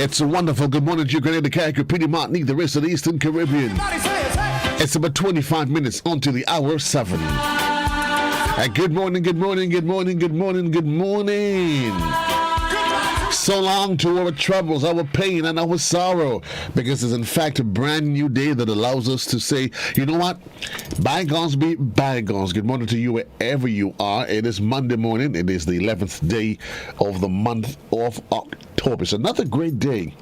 It's a wonderful good morning to you, Grenada, Caribbean, Martinique, the rest of the Eastern Caribbean. It's about 25 minutes onto the hour 7. Good morning, good morning, good morning, good morning, good morning. So long to our troubles, our pain, and our sorrow, because it's in fact a brand new day that allows us to say, you know what, bygones be bygones. Good morning to you wherever you are. It is Monday morning. It is the 11th day of the month of October. It's another great day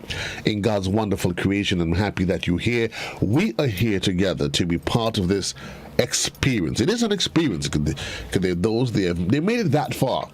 in God's wonderful creation. I'm happy that you're here. We are here together to be part of this experience. It is an experience. They made it that far,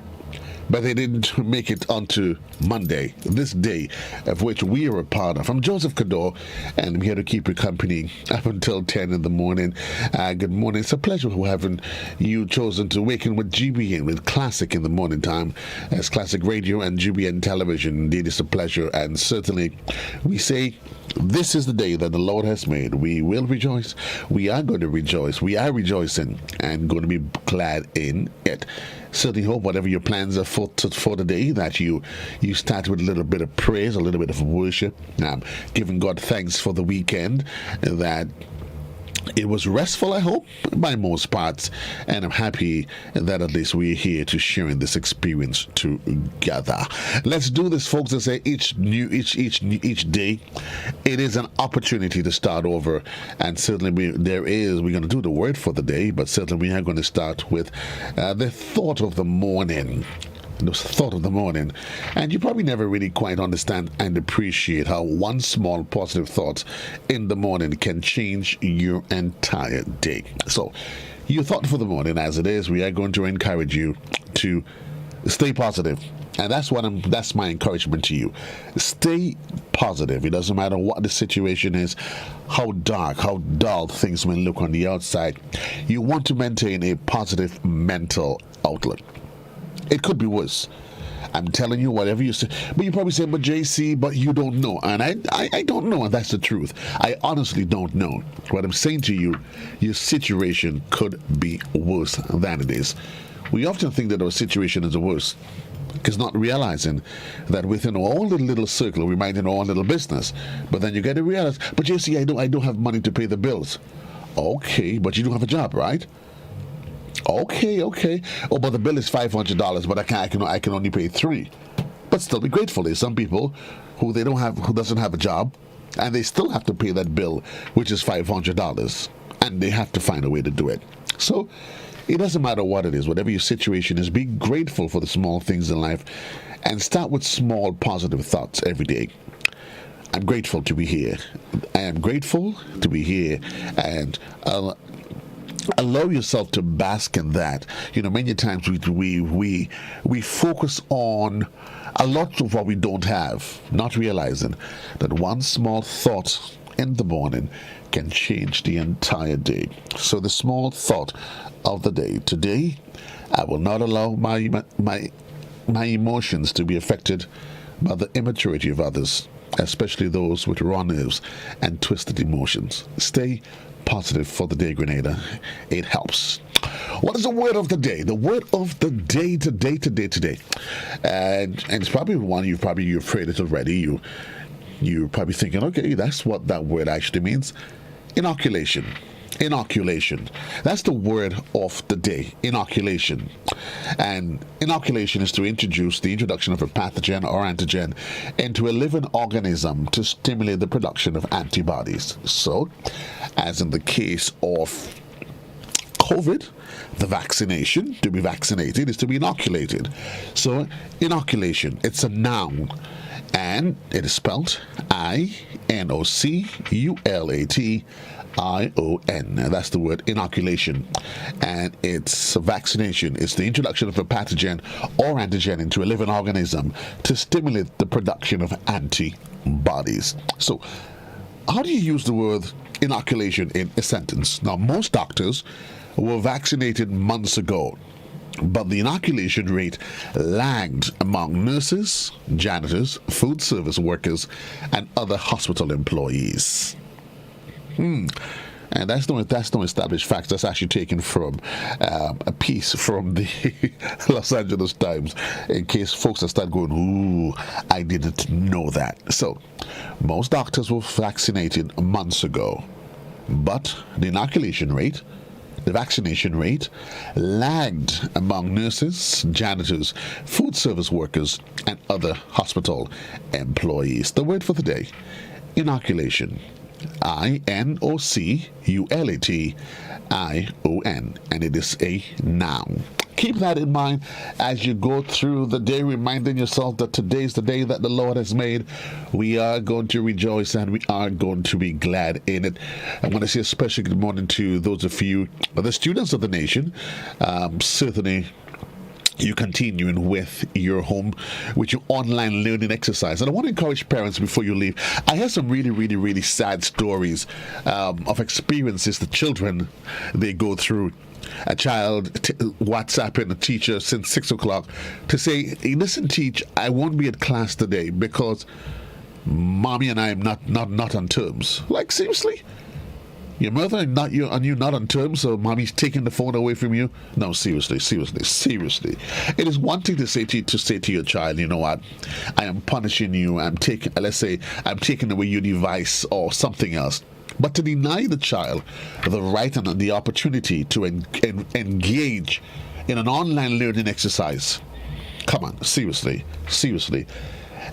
but they didn't make it onto Monday, this day of which we are a part of. I'm Joseph Cadore, and I'm here to keep you company up until 10 in the morning. Good morning. It's a pleasure having you chosen to waken with GBN, with Classic in the morning time, as Classic Radio and GBN Television. Indeed, it's a pleasure, and certainly we say, this is the day that the Lord has made. We will rejoice. We are going to rejoice. We are rejoicing and going to be glad in it. Certainly hope whatever your plans are for the day, that you start with a little bit of praise, a little bit of worship, giving God thanks for the weekend, that it was restful, I hope, by most parts, and I'm happy that at least we're here to sharing this experience together. Let's do this, folks. I say each day, it is an opportunity to start over, and certainly we're going to do the word for the day, but certainly we are going to start with the thought of the morning. The thought of the morning, and you probably never really quite understand and appreciate how one small positive thought in the morning can change your entire day. So your thought for the morning, as it is, we are going to encourage you to stay positive. And that's my encouragement to you. Stay positive. It doesn't matter what the situation is, how dark, how dull things may look on the outside. You want to maintain a positive mental outlook. It could be worse. I'm telling you, whatever you say. But you probably say, but JC, but you don't know. And I don't know, and that's the truth. I honestly don't know. What I'm saying to you, your situation could be worse than it is. We often think that our situation is the worst, because not realizing that within our own little circle, we might in our own little business. But then you get to realize, but JC, I don't have money to pay the bills. Okay, but you don't have a job, right? Okay. Oh, but the bill is $500, but I can only pay $3. But still be grateful. There's some people who doesn't have a job, and they still have to pay that bill, which is $500, and they have to find a way to do it. So it doesn't matter what it is, whatever your situation is, be grateful for the small things in life, and start with small positive thoughts every day. I'm grateful to be here. I am grateful to be here, and allow yourself to bask in that. You know, many times we focus on a lot of what we don't have, not realizing that one small thought in the morning can change the entire day. So the small thought of the day. Today, I will not allow my emotions to be affected by the immaturity of others, especially those with raw nerves and twisted emotions. Stay positive for the day, Grenada. It helps. What is the word of the day? The word of the day today. And it's probably one you've heard it already. You're probably thinking, okay, that's what that word actually means. Inoculation. That's the word of the day, inoculation. And inoculation is to introduce the introduction of a pathogen or antigen into a living organism to stimulate the production of antibodies. So, as in the case of COVID, the vaccination, to be vaccinated, is to be inoculated. So, inoculation, it's a noun. And it is spelled INOCULATION. That's the word inoculation. And it's a vaccination. It's the introduction of a pathogen or antigen into a living organism to stimulate the production of antibodies. So, how do you use the word inoculation in a sentence? Now, most doctors were vaccinated months ago, but the inoculation rate lagged among nurses, janitors, food service workers, and other hospital employees. And that's no established facts. That's actually taken from a piece from the Los Angeles Times, in case folks are start going, ooh, I didn't know that. So, most doctors were vaccinated months ago, but the vaccination rate lagged among nurses, janitors, food service workers, and other hospital employees. The word for the day, inoculation. INOCULATION, and it is a noun. Keep that in mind as you go through the day, reminding yourself that today is the day that the Lord has made. We are going to rejoice and we are going to be glad in it. I want to say a special good morning to those of you, the students of the nation. Certainly, you continuing with your home, with your online learning exercise. And I want to encourage parents before you leave. I have some really, really, really sad stories of experiences the children, they go through. A child WhatsApping a teacher since 6 o'clock to say, hey, listen, teach, I won't be at class today because mommy and I am not on terms. Like, seriously? Your mother and you not on terms, so mommy's taking the phone away from you? No, seriously. It is one thing to say to your child, you know what, I am punishing you, I'm taking away your device or something else. But to deny the child the right and the opportunity to engage in an online learning exercise. Come on, seriously.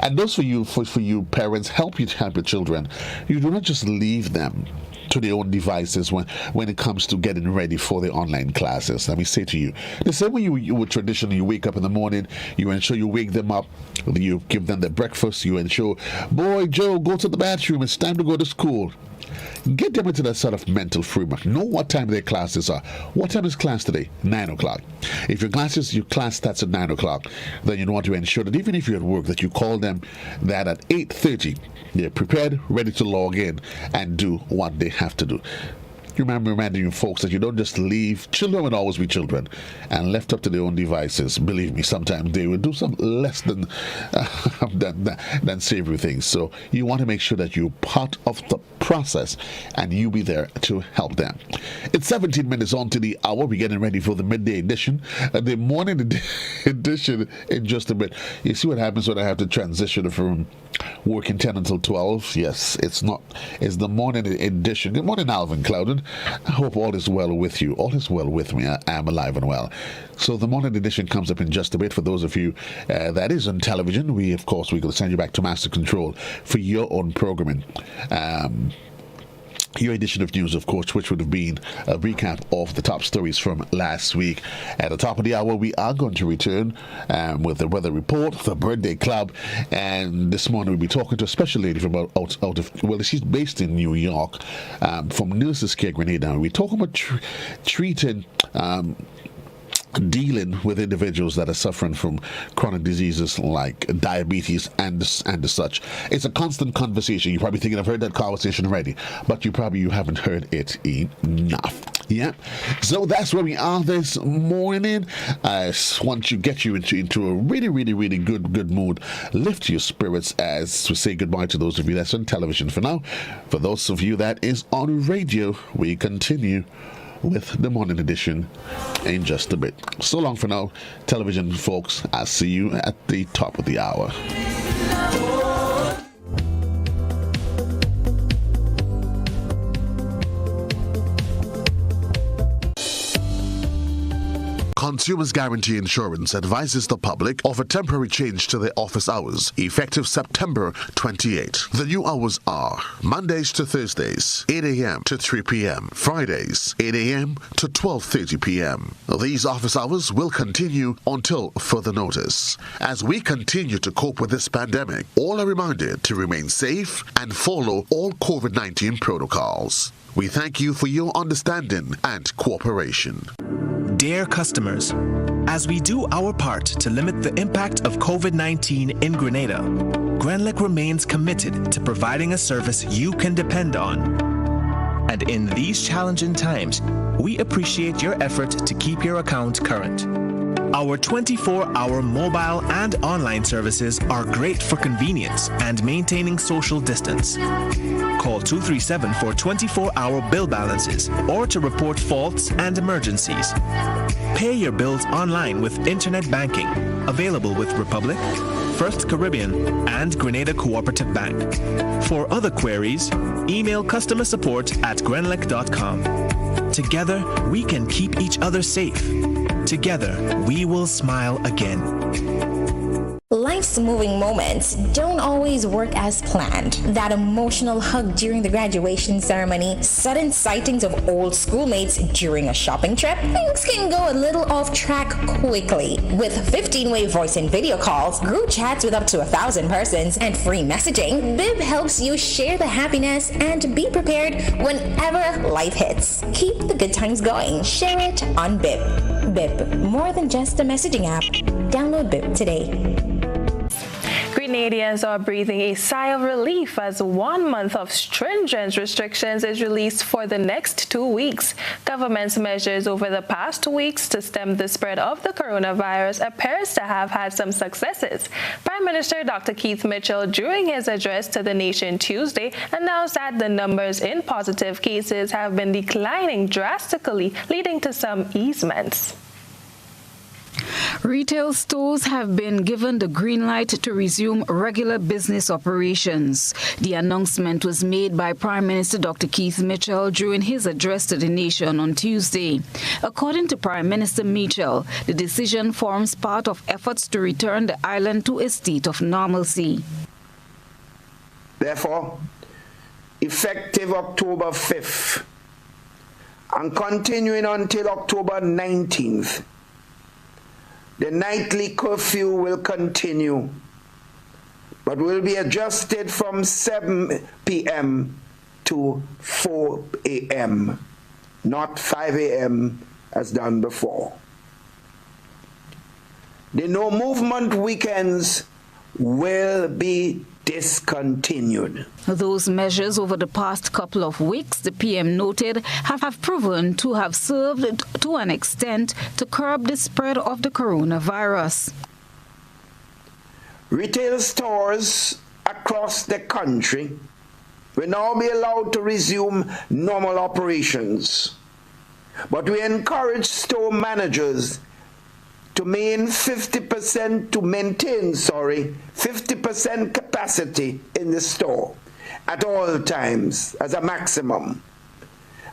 And those for you parents, help your children. You do not just leave them to their own devices when it comes to getting ready for the online classes. Let me say to you, the same way you would traditionally, you wake up in the morning, you ensure you wake them up, you give them their breakfast, you ensure, boy, Joe, go to the bathroom, it's time to go to school. Get them into that sort of mental framework. Know what time their classes are. What time is class today? 9 o'clock. If your class starts at 9 o'clock, then you want to ensure that even if you're at work, that you call them that at 8:30, they're prepared, ready to log in and do what they have to do. Reminding you folks that you don't just leave. Children will always be children, and left up to their own devices, believe me, sometimes they will do some less than savory things. So you want to make sure that you're part of the process and you be there to help them. It's 17 minutes on to the hour. We're getting ready for the midday edition, the morning edition in just a bit. You see what happens when I have to transition from working 10 until 12? Yes, it's the morning edition. Good morning, Alvin Clouden. I hope all is well with you. All is well with me. I am alive and well. So the morning edition comes up in just a bit. For those of you that is on television, we're going to send you back to Master Control for your own programming. Your edition of news, of course, which would have been a recap of the top stories from last week. At the top of the hour, we are going to return with the weather report, the birthday club, and this morning we'll be talking to a special lady from out of, she's based in New York, from Nurses Care Grenada. We're talking about treating dealing with individuals that are suffering from chronic diseases like diabetes and such. It's a constant conversation. You're probably thinking, I've heard that conversation already, but you haven't heard it enough. Yeah. So that's where we are this morning. I want to get you into a really, really, really good mood. Lift your spirits as we say goodbye to those of you that's on television for now. For those of you that is on radio, we continue with the morning edition in just a bit. So long for now, television folks. I'll see you at the top of the hour. Consumers Guarantee Insurance advises the public of a temporary change to their office hours, effective September 28. The new hours are Mondays to Thursdays, 8 a.m. to 3 p.m., Fridays, 8 a.m. to 12:30 p.m. These office hours will continue until further notice. As we continue to cope with this pandemic, all are reminded to remain safe and follow all COVID-19 protocols. We thank you for your understanding and cooperation. Dear customers, as we do our part to limit the impact of COVID-19 in Grenada, Grenlec remains committed to providing a service you can depend on. And in these challenging times, we appreciate your effort to keep your account current. Our 24-hour mobile and online services are great for convenience and maintaining social distance. Call 237 for 24-hour bill balances or to report faults and emergencies. Pay your bills online with internet banking, available with Republic, First Caribbean, and Grenada Cooperative Bank. For other queries, email customer support at grenlec.com. Together, we can keep each other safe. Together, we will smile again. Life's moving moments don't always work as planned. That emotional hug during the graduation ceremony, sudden sightings of old schoolmates during a shopping trip, things can go a little off track quickly. With 15-way voice and video calls, group chats with up to 1,000 persons, and free messaging, Bib helps you share the happiness and be prepared whenever life hits. Keep the good times going. Share it on Bib. Bib, more than just a messaging app. Download Bib today. Grenadians are breathing a sigh of relief as 1 month of stringent restrictions is released for the next 2 weeks. Government's measures over the past 2 weeks to stem the spread of the coronavirus appears to have had some successes. Prime Minister Dr. Keith Mitchell, during his address to the nation Tuesday, announced that the numbers in positive cases have been declining drastically, leading to some easements. Retail stores have been given the green light to resume regular business operations. The announcement was made by Prime Minister Dr. Keith Mitchell during his address to the nation on Tuesday. According to Prime Minister Mitchell, the decision forms part of efforts to return the island to a state of normalcy. Therefore, effective October 5th and continuing until October 19th, the nightly curfew will continue, but will be adjusted from 7 p.m. to 4 a.m., not 5 a.m. as done before. The no movement weekends will be discontinued. Those measures over the past couple of weeks, the PM noted, have proven to have served to an extent to curb the spread of the coronavirus. Retail stores across the country will now be allowed to resume normal operations, but we encourage store managers to maintain 50% capacity in the store at all times as a maximum,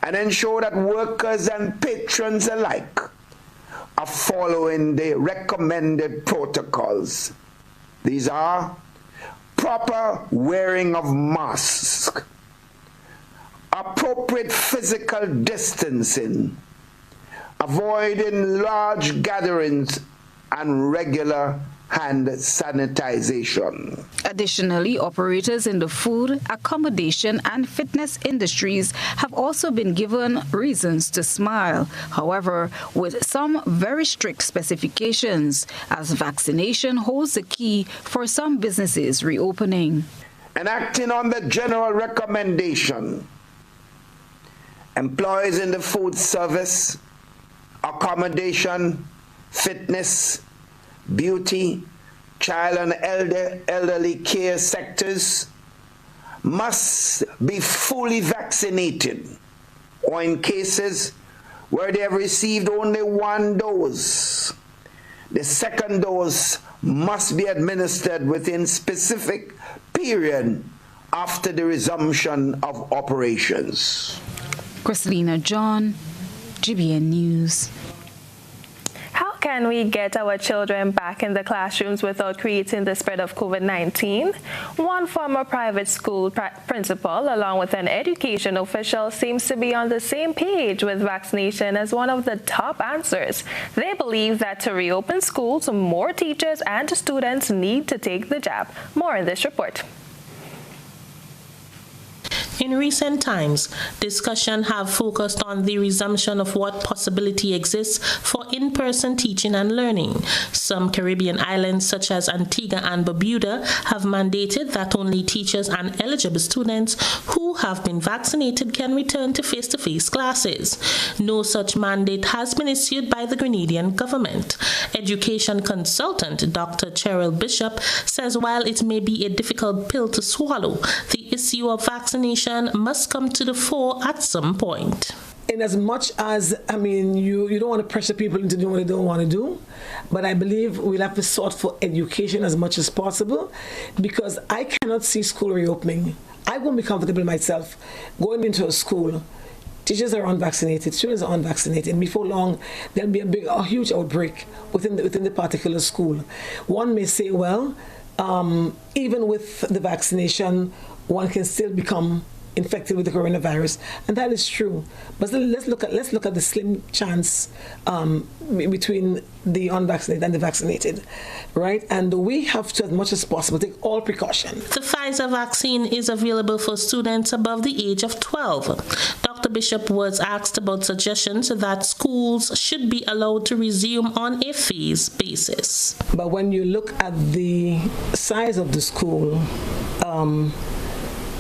and ensure that workers and patrons alike are following the recommended protocols. These are proper wearing of masks, appropriate physical distancing, avoiding large gatherings, and regular hand sanitization. Additionally, operators in the food, accommodation, and fitness industries have also been given reasons to smile, however, with some very strict specifications, as vaccination holds the key for some businesses reopening. And acting on the general recommendation, employees in the food service, accommodation, fitness, beauty, child and elderly care sectors must be fully vaccinated, or in cases where they have received only 1 dose, the second dose must be administered within specific period after the resumption of operations. Christina John, GBN News. How can we get our children back in the classrooms without creating the spread of COVID-19? One former private school principal, along with an education official, seems to be on the same page with vaccination as one of the top answers. They believe that to reopen schools, more teachers and students need to take the jab. More in this report. In recent times, discussion have focused on the resumption of what possibility exists for in-person teaching and learning. Some Caribbean islands such as Antigua and Barbuda have mandated that only teachers and eligible students who have been vaccinated can return to face-to-face classes. No such mandate has been issued by the Grenadian government. Education consultant Dr. Cheryl Bishop says while it may be a difficult pill to swallow, the issue of vaccination must come to the fore at some point. In as much as, you don't want to pressure people into doing what they don't want to do, but I believe we'll have to sort for education as much as possible, because I cannot see school reopening. I won't be comfortable myself going into a school. Teachers are unvaccinated, students are unvaccinated, and before long there'll be a huge outbreak within the particular school. One may say, well, even with the vaccination, one can still become infected with the coronavirus, and that is true. But let's look at the slim chance between the unvaccinated and the vaccinated, right? And we have to, as much as possible, take all precautions. The Pfizer vaccine is available for students above the age of 12. Dr. Bishop was asked about suggestions that schools should be allowed to resume on a phased basis. But when you look at the size of the school,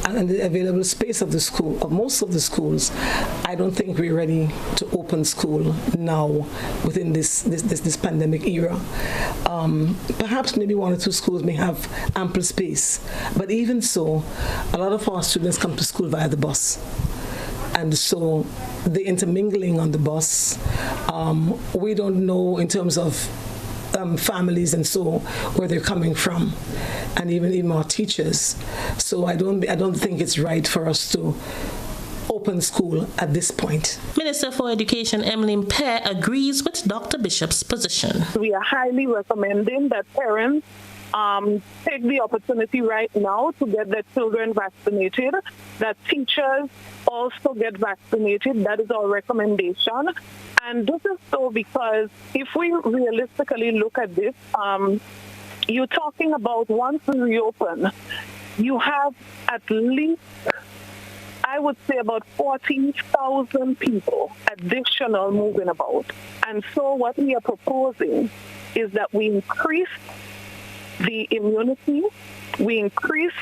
and the available space of the school, of most of the schools, I don't think we're ready to open school now within this pandemic era. Perhaps maybe one or two schools may have ample space, but even so, a lot of our students come to school via the bus. And so the intermingling on the bus, we don't know in terms of families and so where they're coming from, and even our teachers. So I don't think it's right for us to open school at this point. Minister for Education Emmeline Pear agrees with Dr. Bishop's position. We are highly recommending that parents take the opportunity right now to get their children vaccinated, that teachers also get vaccinated. That is our recommendation. And this is so because if we realistically look at this, you're talking about once we reopen, you have at least, I would say, about 40,000 people additional moving about. And so what we are proposing is that we increase the immunity, we increase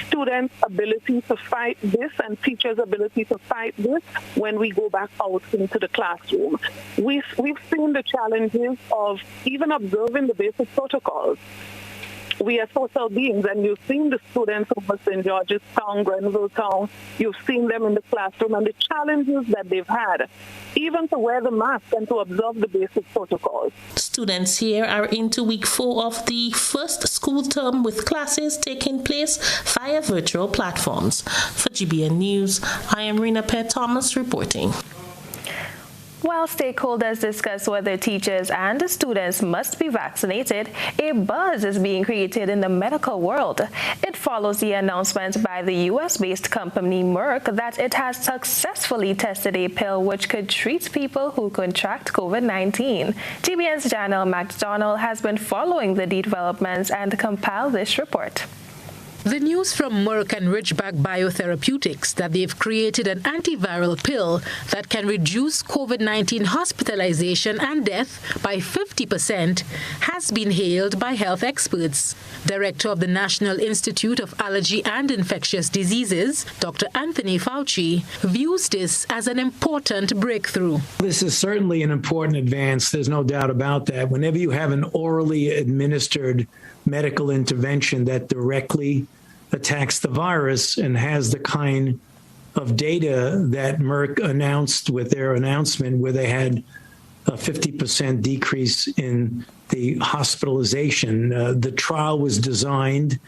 students' ability to fight this and teachers' ability to fight this when we go back out into the classroom. We've seen the challenges of even observing the basic protocols. We are social beings, and you've seen the students of St. George's Town, Grenville Town, you've seen them in the classroom and the challenges that they've had, even to wear the mask and to observe the basic protocols. Students here are into week 4 of the first school term, with classes taking place via virtual platforms. For GBN News, I am Rena Pear Thomas reporting. While stakeholders discuss whether teachers and students must be vaccinated, a buzz is being created in the medical world. It follows the announcement by the U.S.-based company Merck that it has successfully tested a pill which could treat people who contract COVID-19. GBN's Janelle McDonald has been following the developments and compiled this report. The news from Merck and Ridgeback Biotherapeutics that they've created an antiviral pill that can reduce COVID-19 hospitalization and death by 50% has been hailed by health experts. Director of the National Institute of Allergy and Infectious Diseases, Dr. Anthony Fauci, views this as an important breakthrough. This is certainly an important advance. There's no doubt about that. Whenever you have an orally administered medical intervention that directly attacks the virus and has the kind of data that Merck announced with their announcement, where they had a 50% decrease in the hospitalization. The trial was designed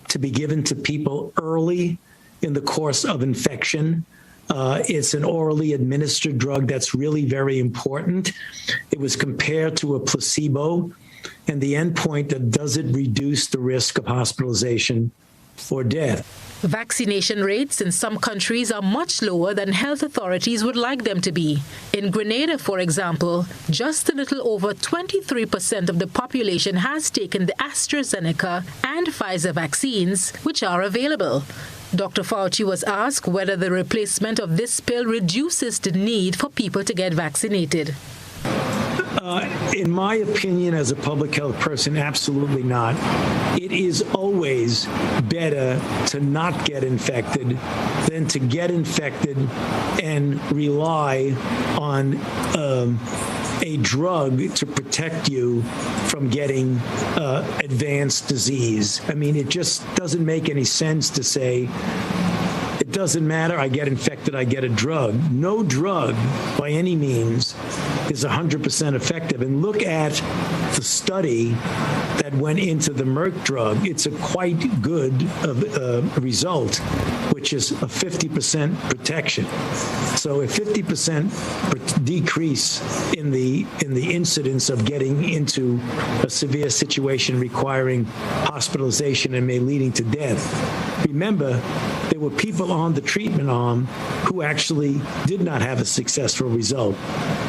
to be given to people early in the course of infection. It's an orally administered drug that's really very important. It was compared to a placebo, and the endpoint that does it reduce the risk of hospitalization or death. Vaccination rates in some countries are much lower than health authorities would like them to be. In Grenada, for example, just a little over 23% of the population has taken the AstraZeneca and Pfizer vaccines, which are available. Dr. Fauci was asked whether the replacement of this pill reduces the need for people to get vaccinated. In my opinion, as a public health person, absolutely not. It is always better to not get infected than to get infected and rely on a drug to protect you from getting advanced disease. I mean, it just doesn't make any sense to say, it doesn't matter, I get infected, I get a drug. No drug, by any means, is 100% effective. And look at the study that went into the Merck drug. It's a quite good result, which is a 50% protection. So a 50% decrease in the incidence of getting into a severe situation requiring hospitalization and may leading to death. Remember, there were people on the treatment arm who actually did not have a successful result.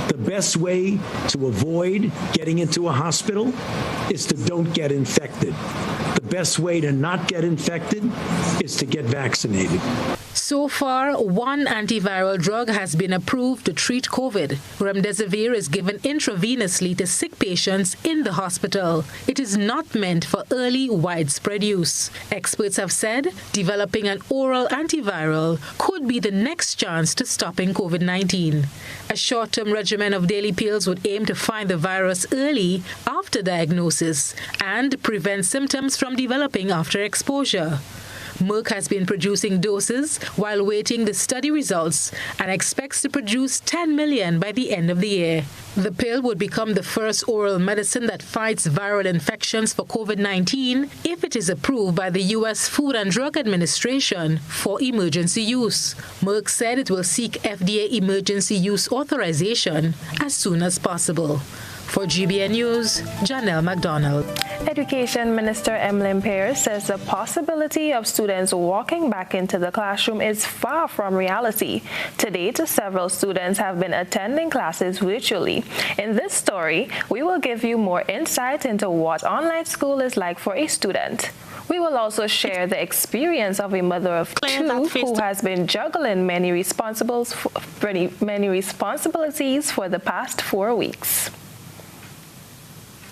The best way to avoid getting into a hospital is to don't get infected. The best way to not get infected is to get vaccinated. So far, one antiviral drug has been approved to treat COVID. Remdesivir is given intravenously to sick patients in the hospital. It is not meant for early widespread use. Experts have said developing an oral antiviral could be the next chance to stopping COVID-19. A short-term regimen of daily pills would aim to find the virus early after diagnosis and prevent symptoms from developing after exposure. Merck has been producing doses while waiting the study results and expects to produce 10 million by the end of the year. The pill would become the first oral medicine that fights viral infections for COVID-19 if it is approved by the U.S. Food and Drug Administration for emergency use. Merck said it will seek FDA emergency use authorization as soon as possible. For GBN News, Janelle McDonald. Education Minister Emlyn Pierce says the possibility of students walking back into the classroom is far from reality. To date, several students have been attending classes virtually. In this story, we will give you more insight into what online school is like for a student. We will also share the experience of a mother of two who has been juggling many responsibilities for the past 4 weeks.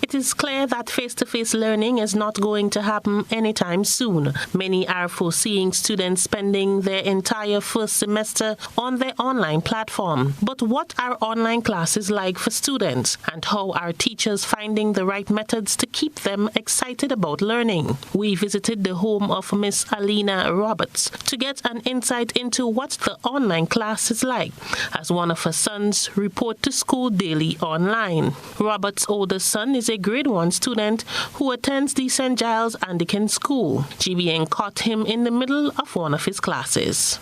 It is clear that face-to-face learning is not going to happen anytime soon. Many are foreseeing students spending their entire first semester on their online platform. But what are online classes like for students? And how are teachers finding the right methods to keep them excited about learning? We visited the home of Miss Alina Roberts to get an insight into what the online class is like, as one of her sons report to school daily online. Roberts' oldest son is a grade 1 student who attends the St. Giles Anglican School. GBN caught him in the middle of one of his classes.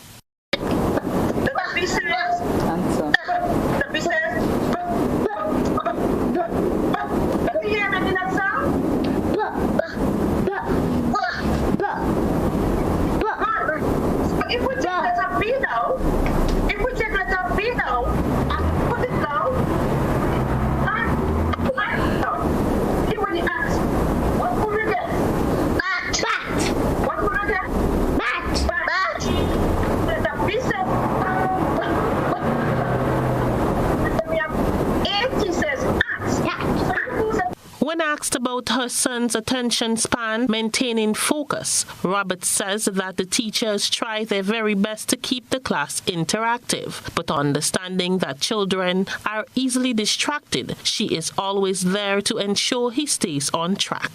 When asked about her son's attention span maintaining focus, Roberts says that the teachers try their very best to keep the class interactive, but understanding that children are easily distracted, she is always there to ensure he stays on track.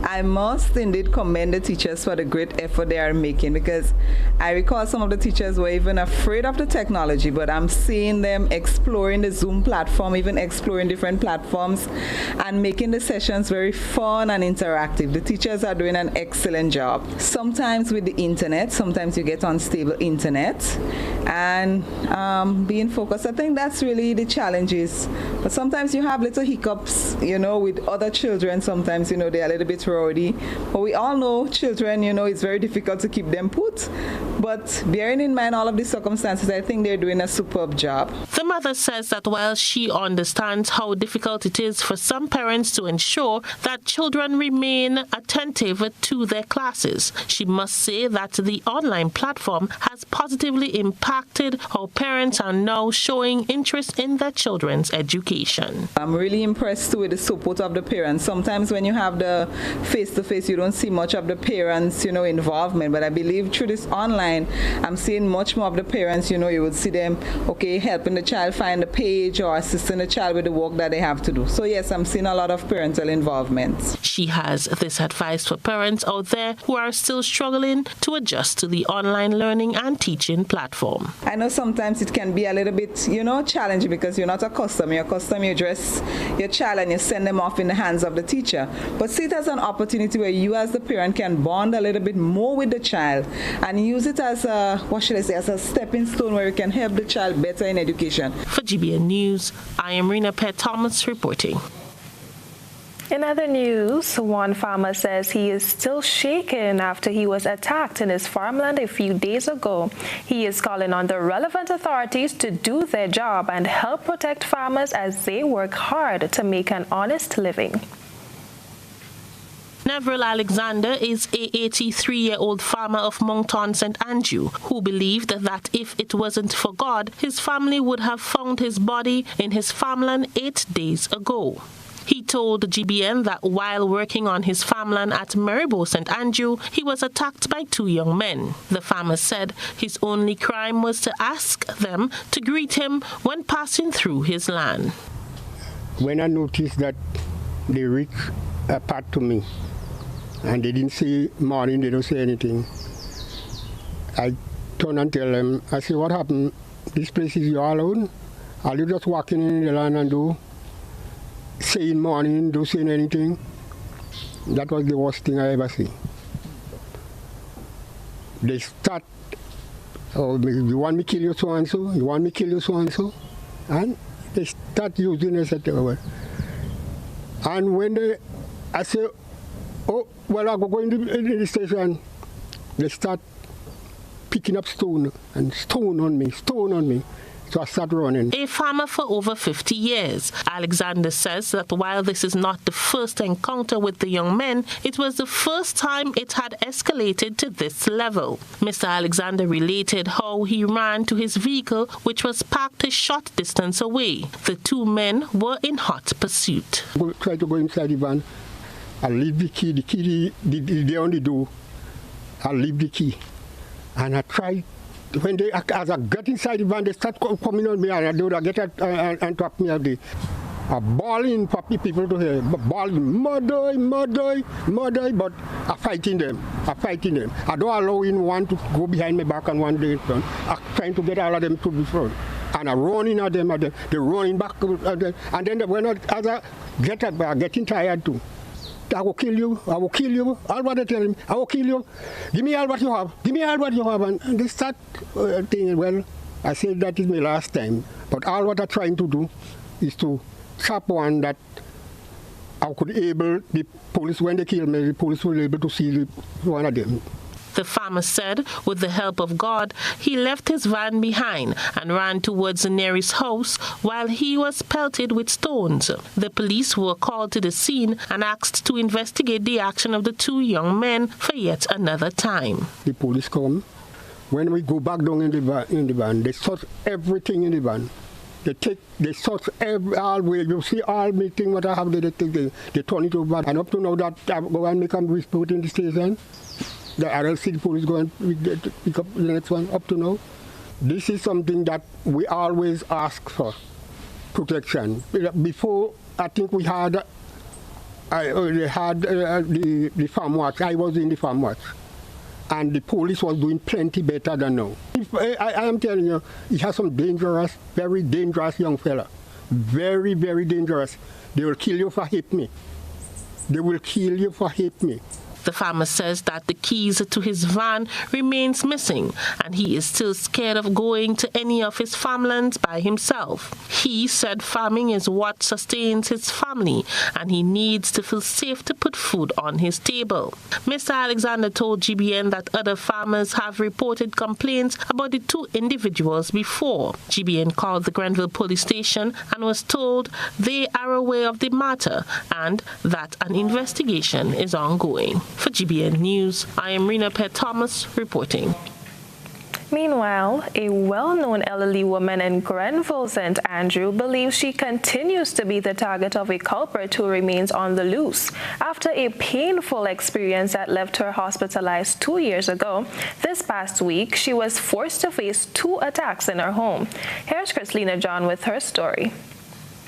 I must indeed commend the teachers for the great effort they are making, because I recall some of the teachers were even afraid of the technology, but I'm seeing them exploring the Zoom platform, even exploring different platforms and making the sessions very fun and interactive. The teachers are doing an excellent job. Sometimes with the internet, sometimes you get unstable internet and being focused. I think that's really the challenges. But sometimes you have little hiccups, with other children. Sometimes, they're a little bit rowdy. But we all know children, it's very difficult to keep them put. But bearing in mind all of these circumstances, I think they're doing a superb job. The mother says that while she understands how difficult it is for some parents to ensure that children remain attentive to their classes, she must say that the online platform has positively impacted how parents are now showing interest in their children's education. I'm really impressed with the support of the parents. Sometimes when you have the face-to-face, you don't see much of the parents, involvement. But I believe through this online, I'm seeing much more of the parents. You would see them, helping the child find the page or assisting the child with the work that they have to do. So yes, I'm seeing a lot of parental involvement. She has this advice for parents out there who are still struggling to adjust to the online learning and teaching platform. I know sometimes it can be a little bit, challenging because you're not accustomed. You're accustomed, you dress your child and you send them off in the hands of the teacher. But see it as an opportunity where you as the parent can bond a little bit more with the child and use it as as a stepping stone where you can help the child better in education. For GBN News, I am Rena Pett Thomas reporting. In other news, one farmer says he is still shaken after he was attacked in his farmland a few days ago. He is calling on the relevant authorities to do their job and help protect farmers as they work hard to make an honest living. Neville Alexander is a 83-year-old farmer of Moncton St. Andrew who believed that if it wasn't for God, his family would have found his body in his farmland 8 days ago. He told GBN that while working on his farmland at Maribo St. Andrew, he was attacked by 2 young men. The farmer said his only crime was to ask them to greet him when passing through his land. When I noticed that they reached a path to me, and they didn't say morning, they don't say anything, I turn and tell them, I say, what happened? This place is you alone? Are you just walking in the land and saying morning, don't saying anything? That was the worst thing I ever see. They start, you want me to kill you so-and-so? You want me to kill you so-and-so? And they start using us at the And when I say, well, I go into the station, they start picking up stone on me. So I start running. A farmer for over 50 years, Alexander says that while this is not the first encounter with the young men, it was the first time it had escalated to this level. Mr. Alexander related how he ran to his vehicle, which was parked a short distance away. The 2 men were in hot pursuit. I try to go inside the van. I leave the key they only do. I leave the key. And I try, as I get inside the van, they start coming on me and I get and trap me out there. I'm bawling for people to hear, bawling, murder, but I'm fighting them. I don't allow one to go behind my back and one day in front. I'm trying to get all of them to the front. And I'm running at them, they're running back, and then when I get up, I'm getting tired too. I will kill you. All what they tell him, I will kill you. Give me all what you have. And they start thinking, well, I said that is my last time. But all what I'm trying to do is to chop one that I could able, the police, when they kill me, the police will be able to see one of them. The farmer said, with the help of God, he left his van behind and ran towards the nearest house while he was pelted with stones. The police were called to the scene and asked to investigate the action of the 2 young men for yet another time. The police come. When we go back down in the van, they search everything in the van. They search all way. You see all me thing what I have there, they turn it over. And up to now that I go and make a report in the station. The RLC police go and pick up the next one up to now. This is something that we always ask for, protection. Before, I think we had, the farm watch. I was in the farm watch. And the police was doing plenty better than now. I am telling you, he has some dangerous, very dangerous young fella. Very, very dangerous. They will kill you for hate me. The farmer says that the keys to his van remains missing and he is still scared of going to any of his farmlands by himself. He said farming is what sustains his family and he needs to feel safe to put food on his table. Mr. Alexander told GBN that other farmers have reported complaints about the two individuals before. GBN called the Grenville police station and was told they are aware of the matter and that an investigation is ongoing. For GBN News, I am Rena Pett Thomas reporting. Meanwhile, a well-known elderly woman in Grenville, St. Andrew, believes she continues to be the target of a culprit who remains on the loose. After a painful experience that left her hospitalized 2 years ago, this past week, she was forced to face 2 attacks in her home. Here's Chrislena John with her story.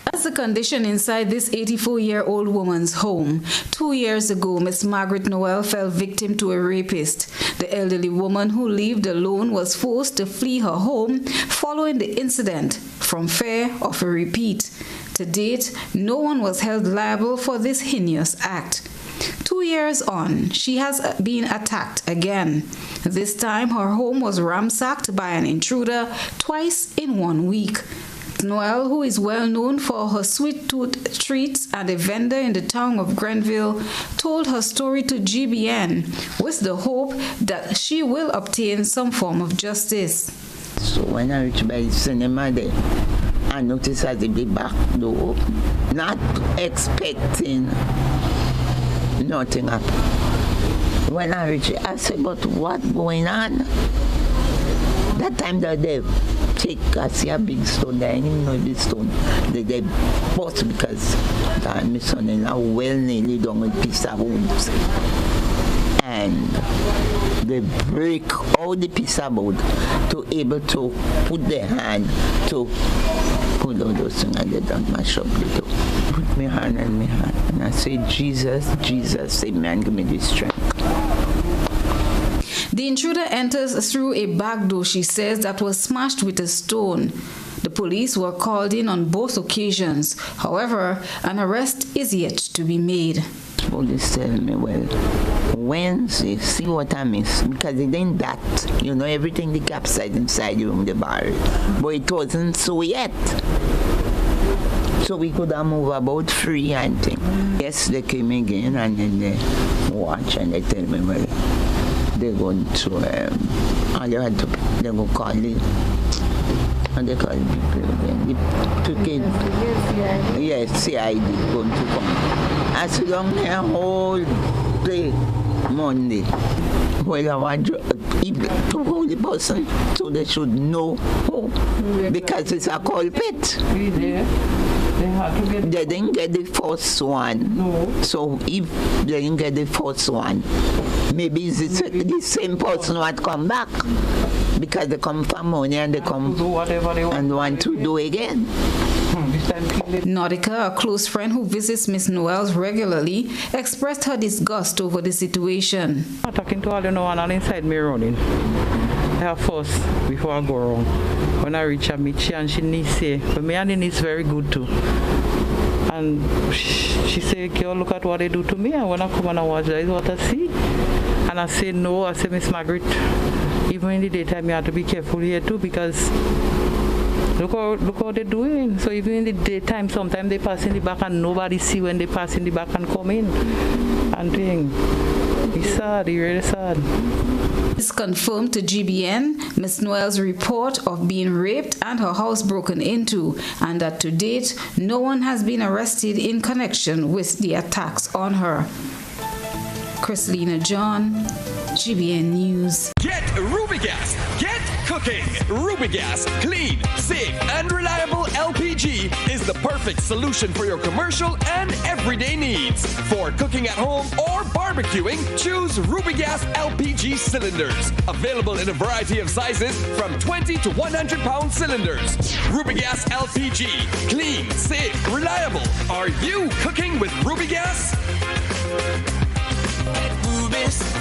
That's the condition inside this 84-year-old woman's home. 2 years ago, Miss Margaret Noel fell victim to a rapist. The elderly woman who lived alone was forced to flee her home following the incident from fear of a repeat. To date, no one was held liable for this heinous act. 2 years on, she has been attacked again. This time, her home was ransacked by an intruder twice in 1 week. Noel, who is well known for her sweet tooth treats and a vendor in the town of Grenville, told her story to GBN with the hope that she will obtain some form of justice. So when I reached by the cinema there, I noticed at the back door, not expecting nothing happened. When I reached, I said, but what going on? That time that they I see a big stone there, I didn't know the stone. They bought because my son-in-law well nearly done with piece of wood. And they break all the piece of wood to able to put their hand to pull out those things and they don't mash up the door. Put my hand in my hand and I say, Jesus, Jesus, say, man, give me the strength. The intruder enters through a back door, she says, that was smashed with a stone. The police were called in on both occasions. However, an arrest is yet to be made. Police tell me, well, Wednesday, see what I miss. Because it ain't that. You know, everything the capsized inside the room, the bar. But it wasn't so yet. So we could have moved about free and thing. Yes, they came again and then they watch and they tell me, well, they're going to, all you had to, they go call it, and they call people again. They took it, yes, CID going to come. I sit down there whole day, Monday. Well, I want to hold the person so they should know who, because it's a culprit. They didn't get the first one. No. So if they didn't get the first one, maybe it's the same person who had come back because they come for money and they come and want to do again. Nordica, a close friend who visits Miss Noels regularly, expressed her disgust over the situation. I'm talking to all the no one inside me running. I have first before I go around. When I reach, I meet she and she needs say, but me and the niece very good too. And she said, "Girl, look at what they do to me. And when I come and I watch, that is what I see." And I said, "No." I said, "Miss Margaret, even in the daytime, you have to be careful here too because look how they're doing. So even in the daytime, sometimes they pass in the back and nobody see when they pass in the back and come in. And thing, it's sad. It's really sad." It's confirmed to GBN Miss Noel's report of being raped and her house broken into, and that to date, no one has been arrested in connection with the attacks on her. Chrislena John, GBN News. Get Rubigas. Get cooking. Rubigas, clean, safe, and reliable LPG is the perfect solution for your commercial and everyday needs. For cooking at home or barbecuing, choose Rubigas LPG cylinders. Available in a variety of sizes from 20 to 100 pound cylinders. Rubigas LPG, clean, safe, reliable. Are you cooking with Rubigas?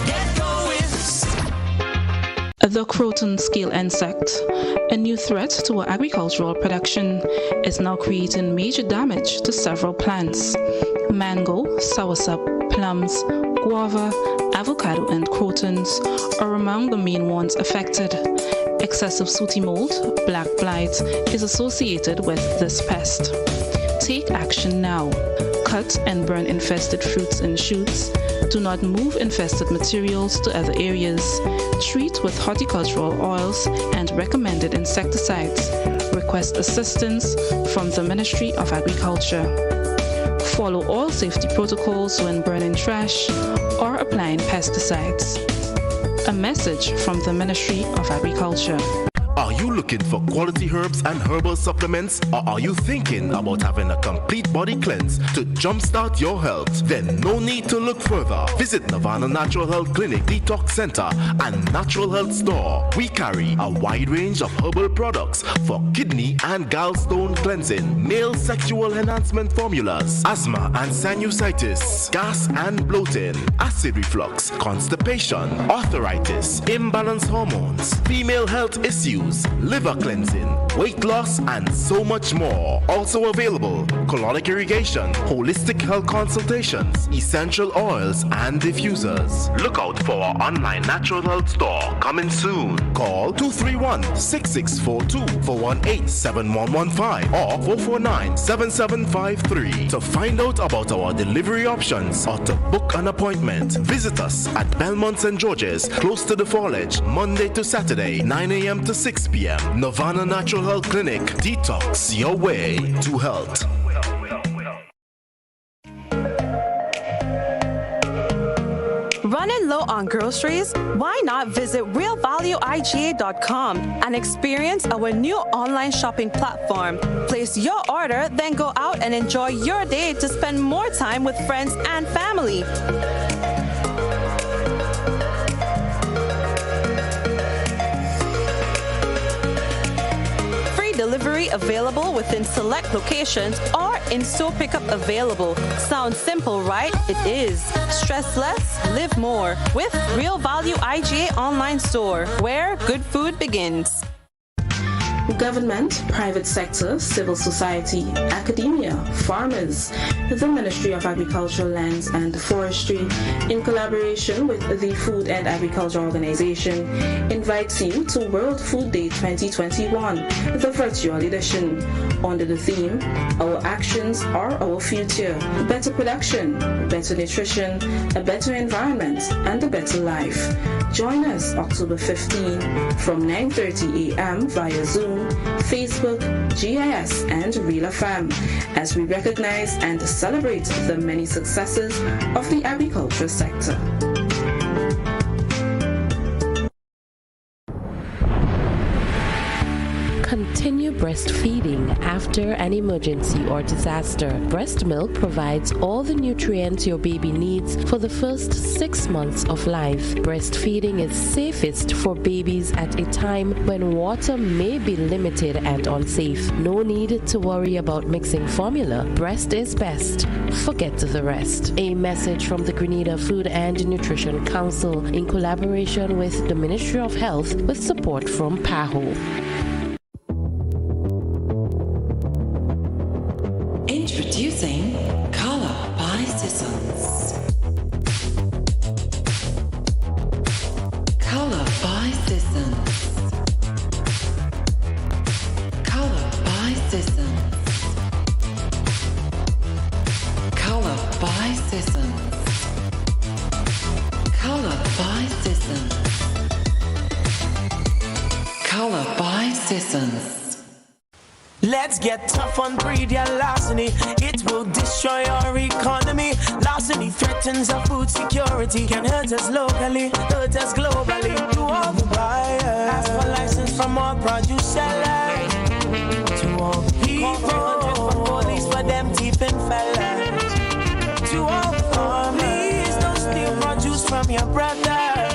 Get going. The Croton scale insect, a new threat to our agricultural production, is now creating major damage to several plants. Mango, soursop, plums, guava, avocado, and crotons are among the main ones affected. Excessive sooty mold, black blight, is associated with this pest. Take action now. Cut and burn infested fruits and shoots. Do not move infested materials to other areas. Treat with horticultural oils and recommended insecticides. Request assistance from the Ministry of Agriculture. Follow all safety protocols when burning trash or applying pesticides. A message from the Ministry of Agriculture. Are you looking for quality herbs and herbal supplements, or are you thinking about having a complete body cleanse to jumpstart your health? Then no need to look further. Visit Nirvana Natural Health Clinic, Detox Center, and Natural Health Store. We carry a wide range of herbal products for kidney and gallstone cleansing, male sexual enhancement formulas, asthma and sinusitis, gas and bloating, acid reflux, constipation, arthritis, imbalanced hormones, female health issues, liver cleansing, weight loss, and so much more. Also available, colonic irrigation, holistic health consultations, essential oils, and diffusers. Look out for our online natural health store coming soon. Call 231-6642 for 18-7115 or 449-7753 to find out about our delivery options or to book an appointment. Visit us at Belmont St. George's, close to the Foliage, Monday to Saturday, 9 a.m. to 6 p.m. Nirvana Natural Health Clinic. Detox your way to health. Running low on groceries? Why not visit realvalueiga.com and experience our new online shopping platform? Place your order, then go out and enjoy your day to spend more time with friends and family. Delivery available within select locations or in-store pickup available. Sounds simple, right? It is. Stress less, live more with Real Value IGA online store, where good food begins. Government, private sector, civil society, academia, farmers, the Ministry of Agriculture, Lands and Forestry, in collaboration with the Food and Agriculture Organization, invites you to World Food Day 2021, the virtual edition, under the theme, Our Actions Are Our Future, Better Production, Better Nutrition, a Better Environment, and a Better Life. Join us October 15 from 9:30 a.m. via Zoom, Facebook, GIS, and Real FM as we recognize and celebrate the many successes of the agriculture sector. Continue breastfeeding after an emergency or disaster. Breast milk provides all the nutrients your baby needs for the first 6 months of life. Breastfeeding is safest for babies at a time when water may be limited and unsafe. No need to worry about mixing formula. Breast is best. Forget the rest. A message from the Grenada Food and Nutrition Council in collaboration with the Ministry of Health with support from PAHO. Introducing Color by Sissons. Color by Sissons. Color by Sissons. Color by Sissons. Color by Sissons. Color by Sissons. Let's get tough on breeder larceny. It will destroy our economy. Larceny threatens our food security. Can hurt us locally, hurt us globally. To all the buyers, ask for license from all produce sellers. To all the people, 300 for police for them thieving fellas. To all the farmers, please don't steal produce from your brother.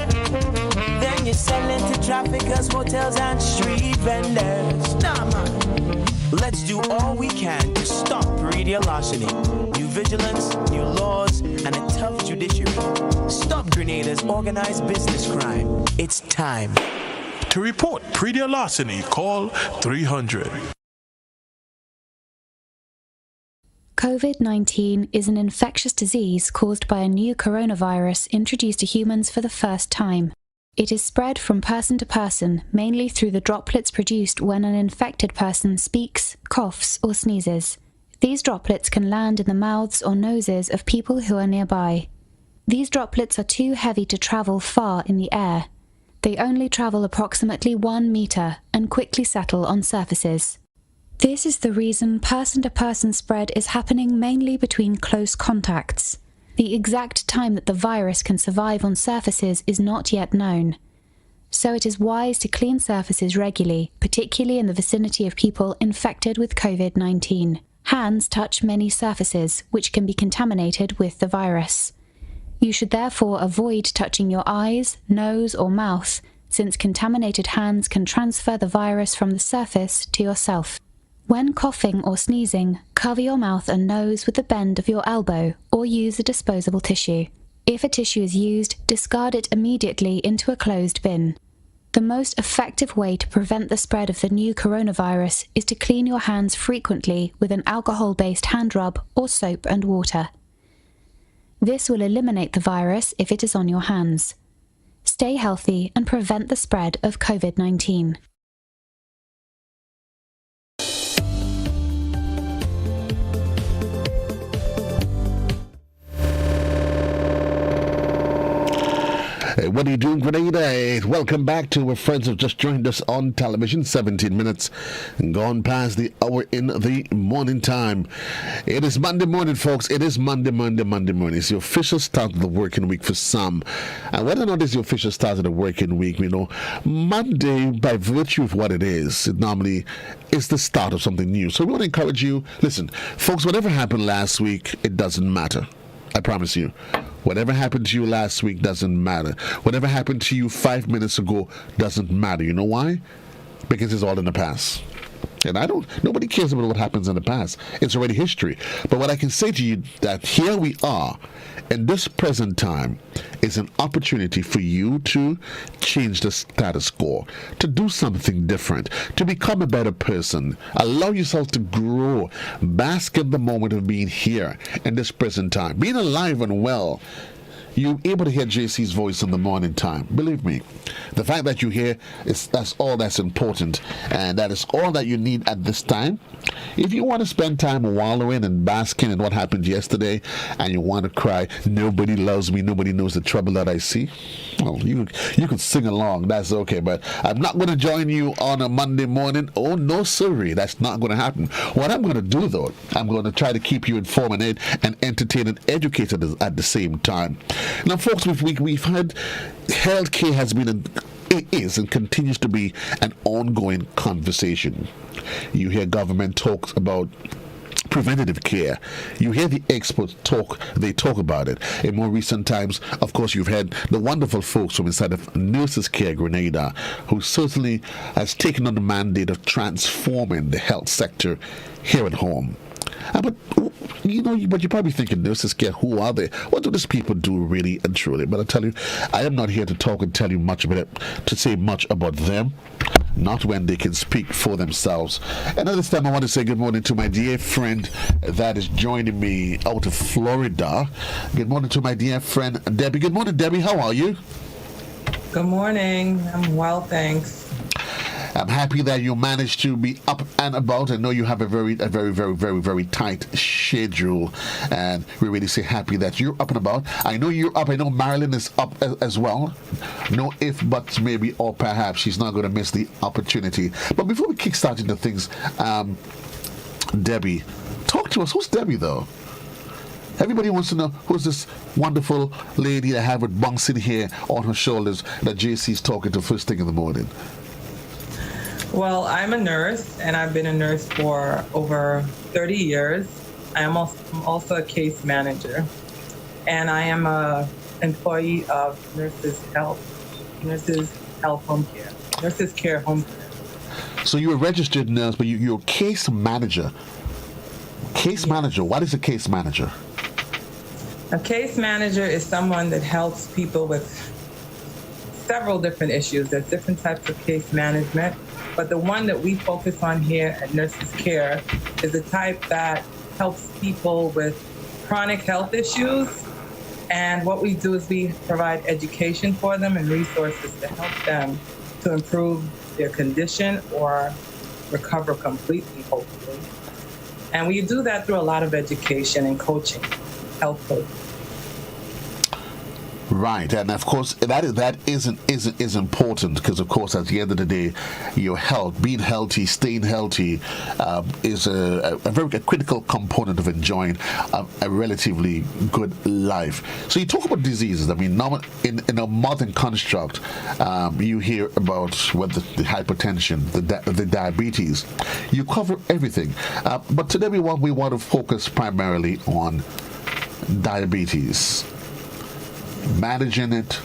Then you're selling to traffickers, hotels and street vendors. Nah, man. Let's do all we can to stop breeder larceny. New vigilance, new laws, and a tough judiciary. Stop Grenada's organized business crime. It's time. To report breeder larceny, call 300. COVID-19 is an infectious disease caused by a new coronavirus introduced to humans for the first time. It is spread from person to person, mainly through the droplets produced when an infected person speaks, coughs, or sneezes. These droplets can land in the mouths or noses of people who are nearby. These droplets are too heavy to travel far in the air. They only travel approximately 1 meter and quickly settle on surfaces. This is the reason person-to-person spread is happening mainly between close contacts. The exact time that the virus can survive on surfaces is not yet known. So it is wise to clean surfaces regularly, particularly in the vicinity of people infected with COVID-19. Hands touch many surfaces, which can be contaminated with the virus. You should therefore avoid touching your eyes, nose, or mouth, since contaminated hands can transfer the virus from the surface to yourself. When coughing or sneezing, cover your mouth and nose with the bend of your elbow or use a disposable tissue. If a tissue is used, discard it immediately into a closed bin. The most effective way to prevent the spread of the new coronavirus is to clean your hands frequently with an alcohol-based hand rub or soap and water. This will eliminate the virus if it is on your hands. Stay healthy and prevent the spread of COVID-19. Hey, what are you doing, Grenada? Welcome back to our friends who've just joined us on television. 17 minutes gone past the hour in the morning time. It is Monday morning, folks. It is Monday morning. It's the official start of the working week for some. And whether or not it's the official start of the working week, Monday, by virtue of what it is, it normally is the start of something new. So we want to encourage you. Listen, folks, whatever happened last week, it doesn't matter. I promise you. Whatever happened to you last week doesn't matter. Whatever happened to you 5 minutes ago doesn't matter. You know why? Because it's all in the past. And nobody cares about what happens in the past. It's already history. But what I can say to you, that here we are, in this present time, is an opportunity for you to change the status quo, to do something different, to become a better person. Allow yourself to grow. Bask in the moment of being here in this present time. Being alive and well. You're able to hear JC's voice in the morning time. Believe me, the fact that you hear, that's all that's important. And that is all that you need at this time. If you want to spend time wallowing and basking in what happened yesterday, and you want to cry, nobody loves me, nobody knows the trouble that I see, well, you can sing along, that's okay. But I'm not going to join you on a Monday morning. Oh, no, sorry, that's not going to happen. What I'm going to do, though, I'm going to try to keep you informed and entertained and educated at the same time. Now, folks, we've had healthcare has been it is and continues to be an ongoing conversation. You hear government talk about preventative care. You hear the experts talk about it. In more recent times, of course, you've had the wonderful folks from inside of Nurses Care Grenada, who certainly has taken on the mandate of transforming the health sector here at home. But you're probably thinking, Nurses Care, who are they? What do these people do really and truly? But I tell you, I am not here to talk and tell you much about it, to say much about them, not when they can speak for themselves. And at this time, I want to say good morning to my dear friend that is joining me out of Florida. Good morning to my dear friend, Debbie. Good morning, Debbie. How are you? Good morning. I'm well, thanks. I'm happy that you managed to be up and about. I know you have a very tight schedule, and we really say happy that you're up and about. I know you're up. I know Marilyn is up as well. No if, buts, maybe, or perhaps she's not going to miss the opportunity. But before we kickstart into things, Debbie, talk to us. Who's Debbie, though? Everybody wants to know who's this wonderful lady that have it bouncing here on her shoulders that JC's talking to first thing in the morning. Well, I'm a nurse, and I've been a nurse for over 30 years. I'm also a case manager, and I am an employee of Nurses Health Home Care, Nurses Care Home Care. So you're a registered nurse, but you're a case manager. Case manager, what is a case manager? A case manager is someone that helps people with several different issues. There's different types of case management. But the one that we focus on here at Nurses Care is the type that helps people with chronic health issues. And what we do is we provide education for them and resources to help them to improve their condition or recover completely, hopefully. And we do that through a lot of education and coaching, health coaching. Right, and of course that is important, because of course at the end of the day, your health, being healthy, staying healthy, is a very critical component of enjoying a relatively good life. So you talk about diseases. I mean, now in a modern construct, you hear about whether the hypertension, the diabetes. You cover everything, but today we want to focus primarily on diabetes. Managing it,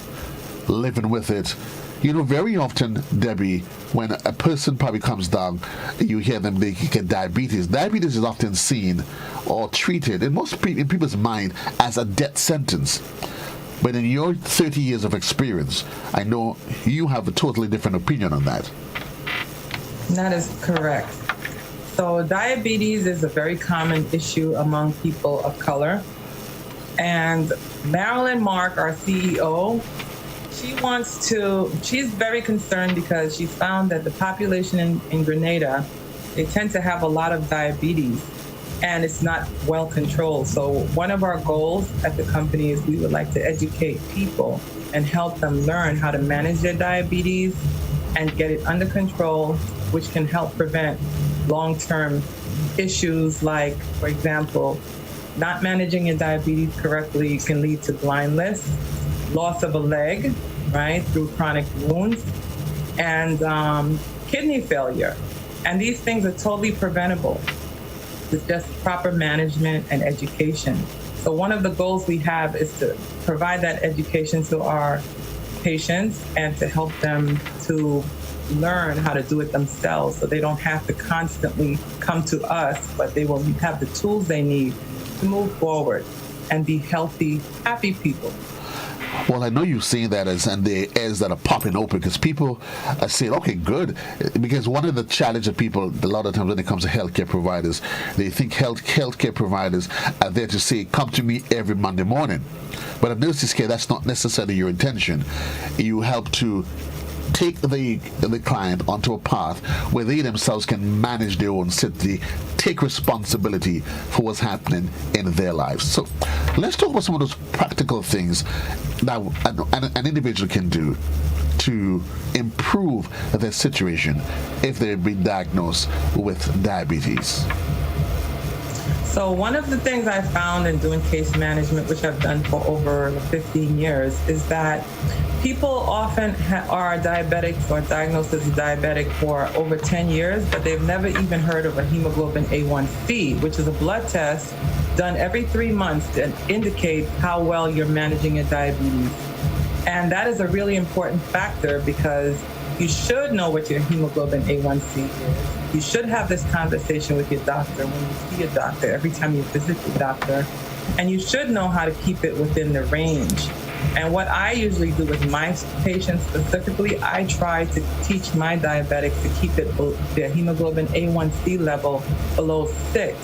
living with it. You know, very often, Debbie, when a person probably comes down, you hear them, they get diabetes. Diabetes is often seen or treated in people's mind as a death sentence. But in your 30 years of experience, I know you have a totally different opinion on that. That is correct. So diabetes is a very common issue among people of color. And Marilyn Mark, our CEO, she's very concerned because she's found that the population in Grenada, they tend to have a lot of diabetes and it's not well controlled. So one of our goals at the company is we would like to educate people and help them learn how to manage their diabetes and get it under control, which can help prevent long-term issues like, for example, not managing your diabetes correctly can lead to blindness, loss of a leg, right, through chronic wounds, and kidney failure. And these things are totally preventable with just proper management and education. So one of the goals we have is to provide that education to our patients and to help them to learn how to do it themselves so they don't have to constantly come to us, but they will have the tools they need to move forward and be healthy, happy people. Well, I know you've seen that as that are popping open, because people are saying, okay, good. Because one of the challenges of people, a lot of times when it comes to healthcare providers, they think healthcare providers are there to say, come to me every Monday morning. But in this case, that's not necessarily your intention. You help to take the client onto a path where they themselves can manage their own city, take responsibility for what's happening in their lives. So let's talk about some of those practical things that an individual can do to improve their situation if they've been diagnosed with diabetes. So one of the things I found in doing case management, which I've done for over 15 years, is that people often are diabetics or diagnosed as a diabetic for over 10 years, but they've never even heard of a hemoglobin A1C, which is a blood test done every 3 months to indicate how well you're managing your diabetes. And that is a really important factor because you should know what your hemoglobin A1C is. You should have this conversation with your doctor when you see a doctor, every time you visit the doctor, and you should know how to keep it within the range. And what I usually do with my patients specifically, I try to teach my diabetics to keep their hemoglobin A1C level below 6,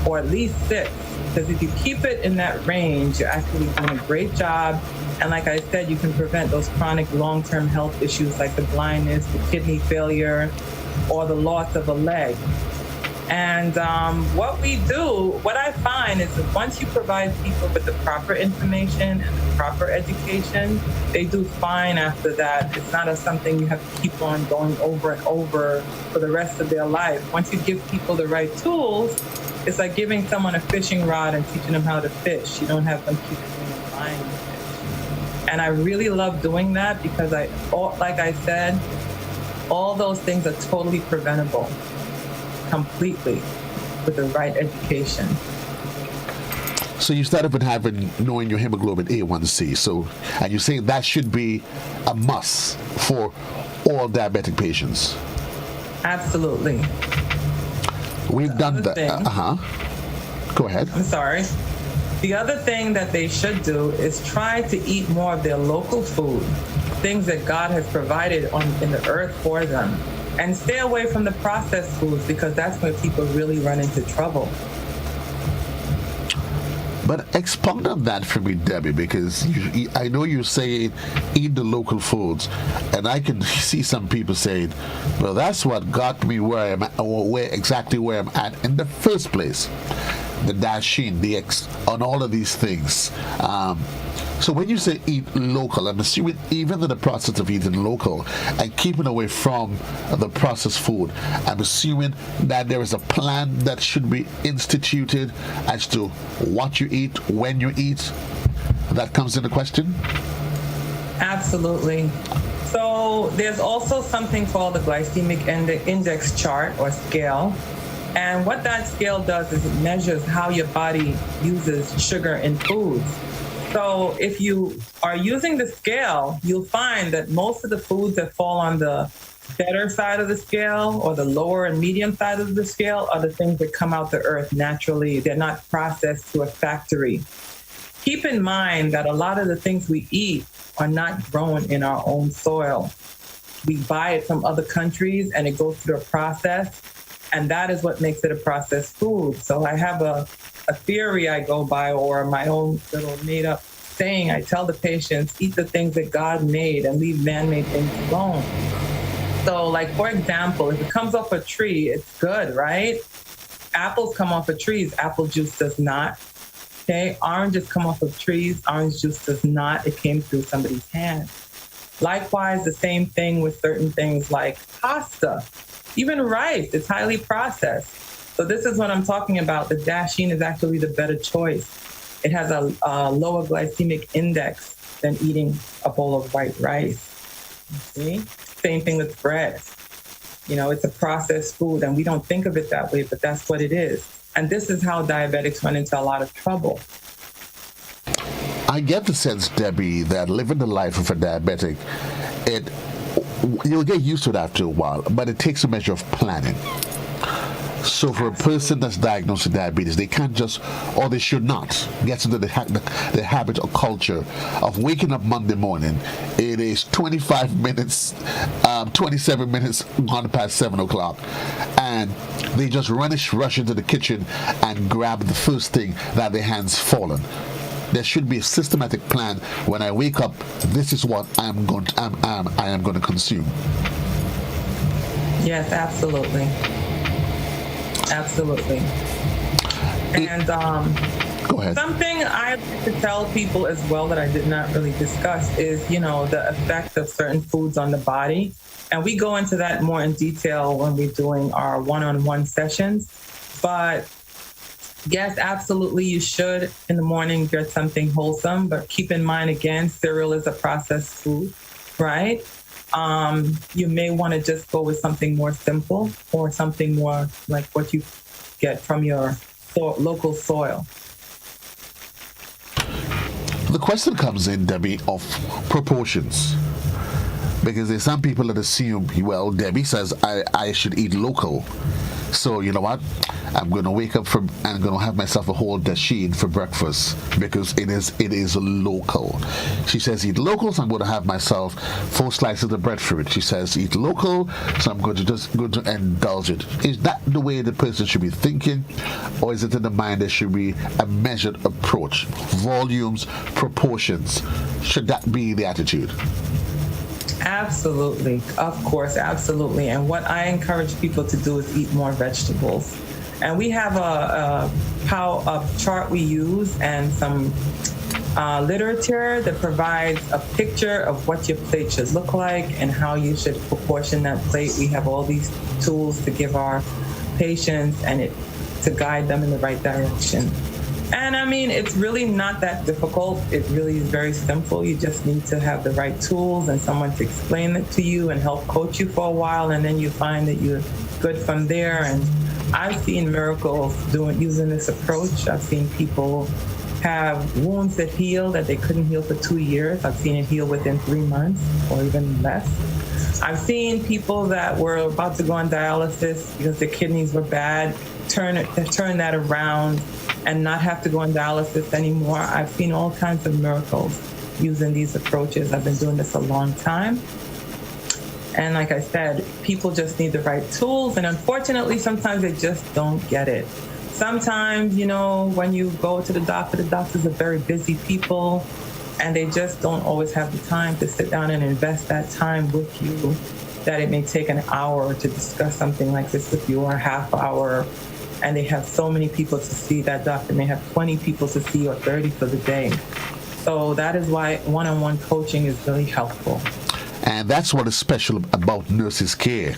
or at least 6. Because if you keep it in that range, you're actually doing a great job. And like I said, you can prevent those chronic long-term health issues like the blindness, the kidney failure, or the loss of a leg. And what I find is that once you provide people with the proper information and the proper education, they do fine after that. It's not something you have to keep on going over and over for the rest of their life. Once you give people the right tools, it's like giving someone a fishing rod and teaching them how to fish. You don't have them keep doing and buying fish. And I really love doing that because like I said, all those things are totally preventable, completely, with the right education. So you started with knowing your hemoglobin A1C. So, and you're saying that should be a must for all diabetic patients. Absolutely. We've done that. Go ahead. I'm sorry. The other thing that they should do is try to eat more of their local food, things that God has provided in the earth for them. And stay away from the processed foods because that's where people really run into trouble. But expound on that for me, Debbie, because I know you say eat the local foods, and I can see some people saying, well, that's what got me where I'm at, or exactly where I'm at in the first place. The dashing, on all of these things. So when you say eat local, I'm assuming even in the process of eating local and keeping away from the processed food, I'm assuming that there is a plan that should be instituted as to what you eat, when you eat. That comes into question? Absolutely. So there's also something called the glycemic index chart or scale. And what that scale does is it measures how your body uses sugar in foods. So if you are using the scale, you'll find that most of the foods that fall on the better side of the scale or the lower and medium side of the scale are the things that come out the earth naturally. They're not processed through a factory. Keep in mind that a lot of the things we eat are not grown in our own soil. We buy it from other countries and it goes through a process. And that is what makes it a processed food. So I have a theory I go by, or my own little made up saying. I tell the patients, eat the things that God made and leave man-made things alone. So like, for example, if it comes off a tree, it's good, right? Apples come off of trees. Apple juice does not. Okay. Oranges come off of trees. Orange juice does not. It came through somebody's hand. Likewise, the same thing with certain things like pasta. Even rice, it's highly processed. So this is what I'm talking about. The dasheen is actually the better choice. It has a lower glycemic index than eating a bowl of white rice. See? Same thing with bread. You know, it's a processed food, and we don't think of it that way, but that's what it is. And this is how diabetics run into a lot of trouble. I get the sense, Debbie, that living the life of a diabetic, you'll get used to it after a while, but it takes a measure of planning. So for a person that's diagnosed with diabetes, they can't just, or they should not, get into the habit or culture of waking up Monday morning. It is 27 minutes gone past 7 o'clock, and they just rush into the kitchen and grab the first thing that their hands fallen. There should be a systematic plan. When I wake up, this is what I am going to consume. Yes, absolutely. Absolutely. And go ahead. Something I have to tell people as well that I did not really discuss is, the effect of certain foods on the body. And we go into that more in detail when we're doing our one-on-one sessions. But yes, absolutely, you should in the morning get something wholesome. But keep in mind, again, cereal is a processed food, right? You may want to just go with something more simple or something more like what you get from your local soil. The question comes in, Debbie, of proportions. Because there's some people that assume, well, Debbie says I should eat local. So you know what? I'm going to wake up and I'm going to have myself a whole dasheen for breakfast because it is local. She says eat local, so I'm going to have myself 4 slices of breadfruit. She says eat local, so I'm going to indulge it. Is that the way the person should be thinking, or is it in the mind there should be a measured approach, volumes, proportions? Should that be the attitude? Absolutely. Of course, absolutely. And what I encourage people to do is eat more vegetables. And we have a chart we use and some literature that provides a picture of what your plate should look like and how you should proportion that plate. We have all these tools to give our patients and to guide them in the right direction. And I mean, it's really not that difficult. It really is very simple. You just need to have the right tools and someone to explain it to you and help coach you for a while. And then you find that you're good from there. And I've seen miracles using this approach. I've seen people have wounds that heal that they couldn't heal for 2 years. I've seen it heal within 3 months or even less. I've seen people that were about to go on dialysis because their kidneys were bad, turn that around and not have to go on dialysis anymore. I've seen all kinds of miracles using these approaches. I've been doing this a long time. And like I said, people just need the right tools. And unfortunately, sometimes they just don't get it. sometimes, when you go to the doctors are very busy people, and they just don't always have the time to sit down and invest that time with you, that it may take an hour to discuss something like this with you, or a half hour. And they have so many people to see. That doctor may have 20 people to see or 30 for the day. So that is why one-on-one coaching is really helpful. And that's what is special about nurses' care,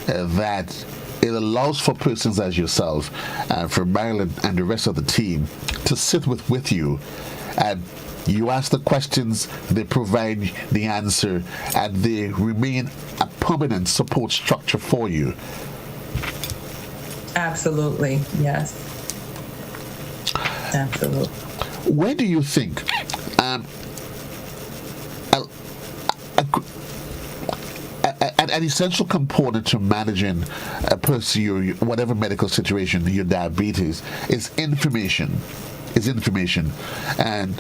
that it allows for persons as yourself, for Marilyn and the rest of the team, to sit with you, and you ask the questions, they provide the answer, and they remain a permanent support structure for you. Absolutely, yes. Absolutely. Where do you think an essential component to managing a person, your whatever medical situation, your diabetes, is information. And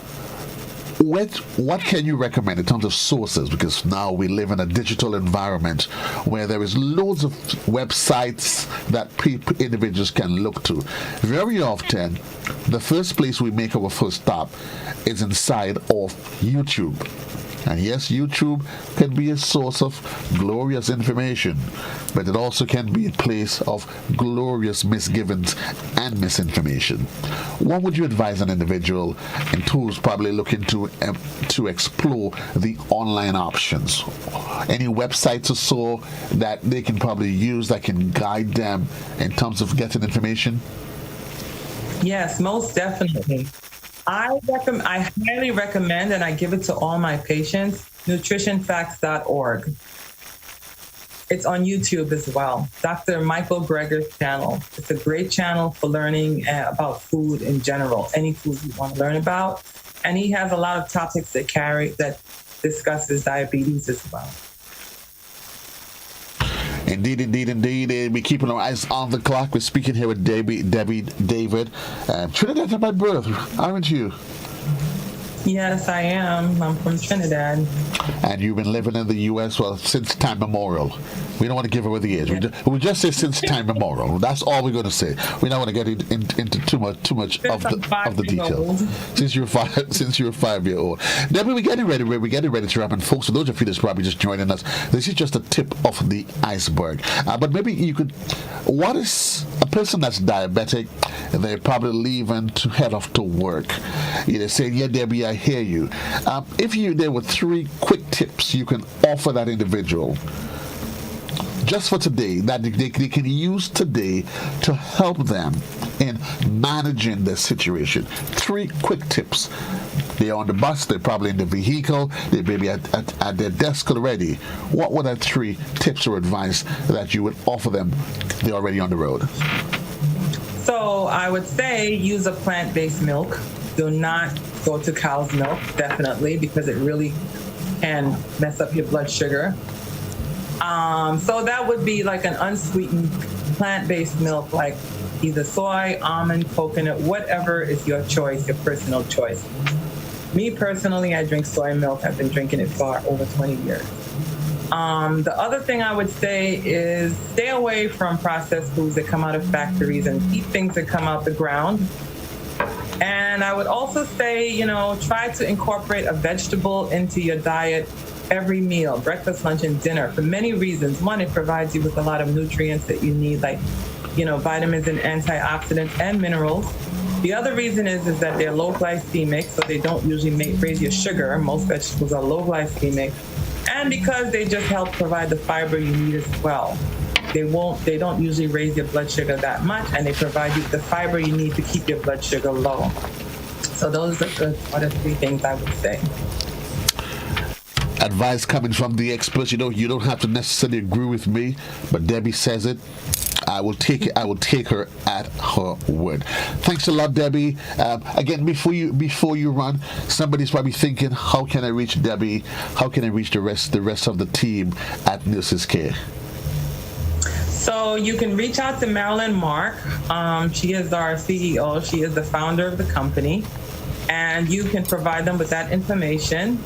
what can you recommend in terms of sources? Because now we live in a digital environment where there is loads of websites that individuals can look to. Very often, the first place we make our first stop is inside of YouTube. And yes, YouTube can be a source of glorious information, but it also can be a place of glorious misgivings and misinformation. What would you advise an individual and who's probably looking to explore the online options? Any websites or so that they can probably use that can guide them in terms of getting information? Yes, most definitely. I highly recommend, and I give it to all my patients, nutritionfacts.org. It's on YouTube as well. Dr. Michael Greger's channel. It's a great channel for learning about food in general, any food you want to learn about. And he has a lot of topics that discusses diabetes as well. Indeed. We're keeping our eyes on the clock. We're speaking here with David. Trinidad by birth, aren't you? Yes, I am. I'm from Trinidad. And you've been living in the U.S., since time memorial. We don't want to give away the age. Yeah. We just say since time memorial. That's all we're going to say. We don't want to get into too much of the details. Since you're 5-year-old. Debbie, we're getting ready to wrap. And folks, for those of you that's probably just joining us, this is just a tip of the iceberg. But maybe you could. What is a person that's diabetic? They're probably leaving to head off to work. They're saying, "Yeah, Debbie, I hear you." There were 3 quick tips you can offer that individual just for today that they can use today to help them in managing their situation. 3 quick tips. They're on the bus, they're probably in the vehicle, they may be at their desk already. What were the 3 tips or advice that you would offer them? They're already on the road. So I would say use a plant-based milk. Do not go to cow's milk, definitely, because it really can mess up your blood sugar. So that would be like an unsweetened plant-based milk, like either soy, almond, coconut, whatever is your choice, your personal choice. Me personally, I drink soy milk. I've been drinking it for over 20 years. The other thing I would say is stay away from processed foods that come out of factories and eat things that come out the ground. And I would also say, try to incorporate a vegetable into your diet every meal, breakfast, lunch, and dinner, for many reasons. One, it provides you with a lot of nutrients that you need, like, vitamins and antioxidants and minerals. The other reason is that they're low glycemic, so they don't usually raise your sugar. Most vegetables are low glycemic. And because they just help provide the fiber you need as well. They don't usually raise your blood sugar that much, and they provide you the fiber you need to keep your blood sugar low. So those are the 3 things I would say. Advice coming from the experts. You don't have to necessarily agree with me, but Debbie says it. I will take her at her word. Thanks a lot, Debbie. Again, before you run, somebody's probably thinking, how can I reach Debbie? How can I reach the rest of the team at Nurses Care? So you can reach out to Marilyn Mark. She is our CEO. She is the founder of the company. And you can provide them with that information.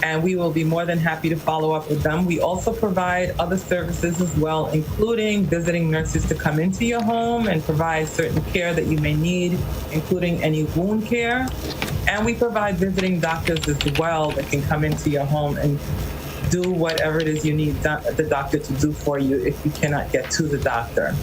and we will be more than happy to follow up with them. We also provide other services as well, including visiting nurses to come into your home and provide certain care that you may need, including any wound care. And we provide visiting doctors as well that can come into your home and do whatever it is you need the doctor to do for you if you cannot get to the doctor.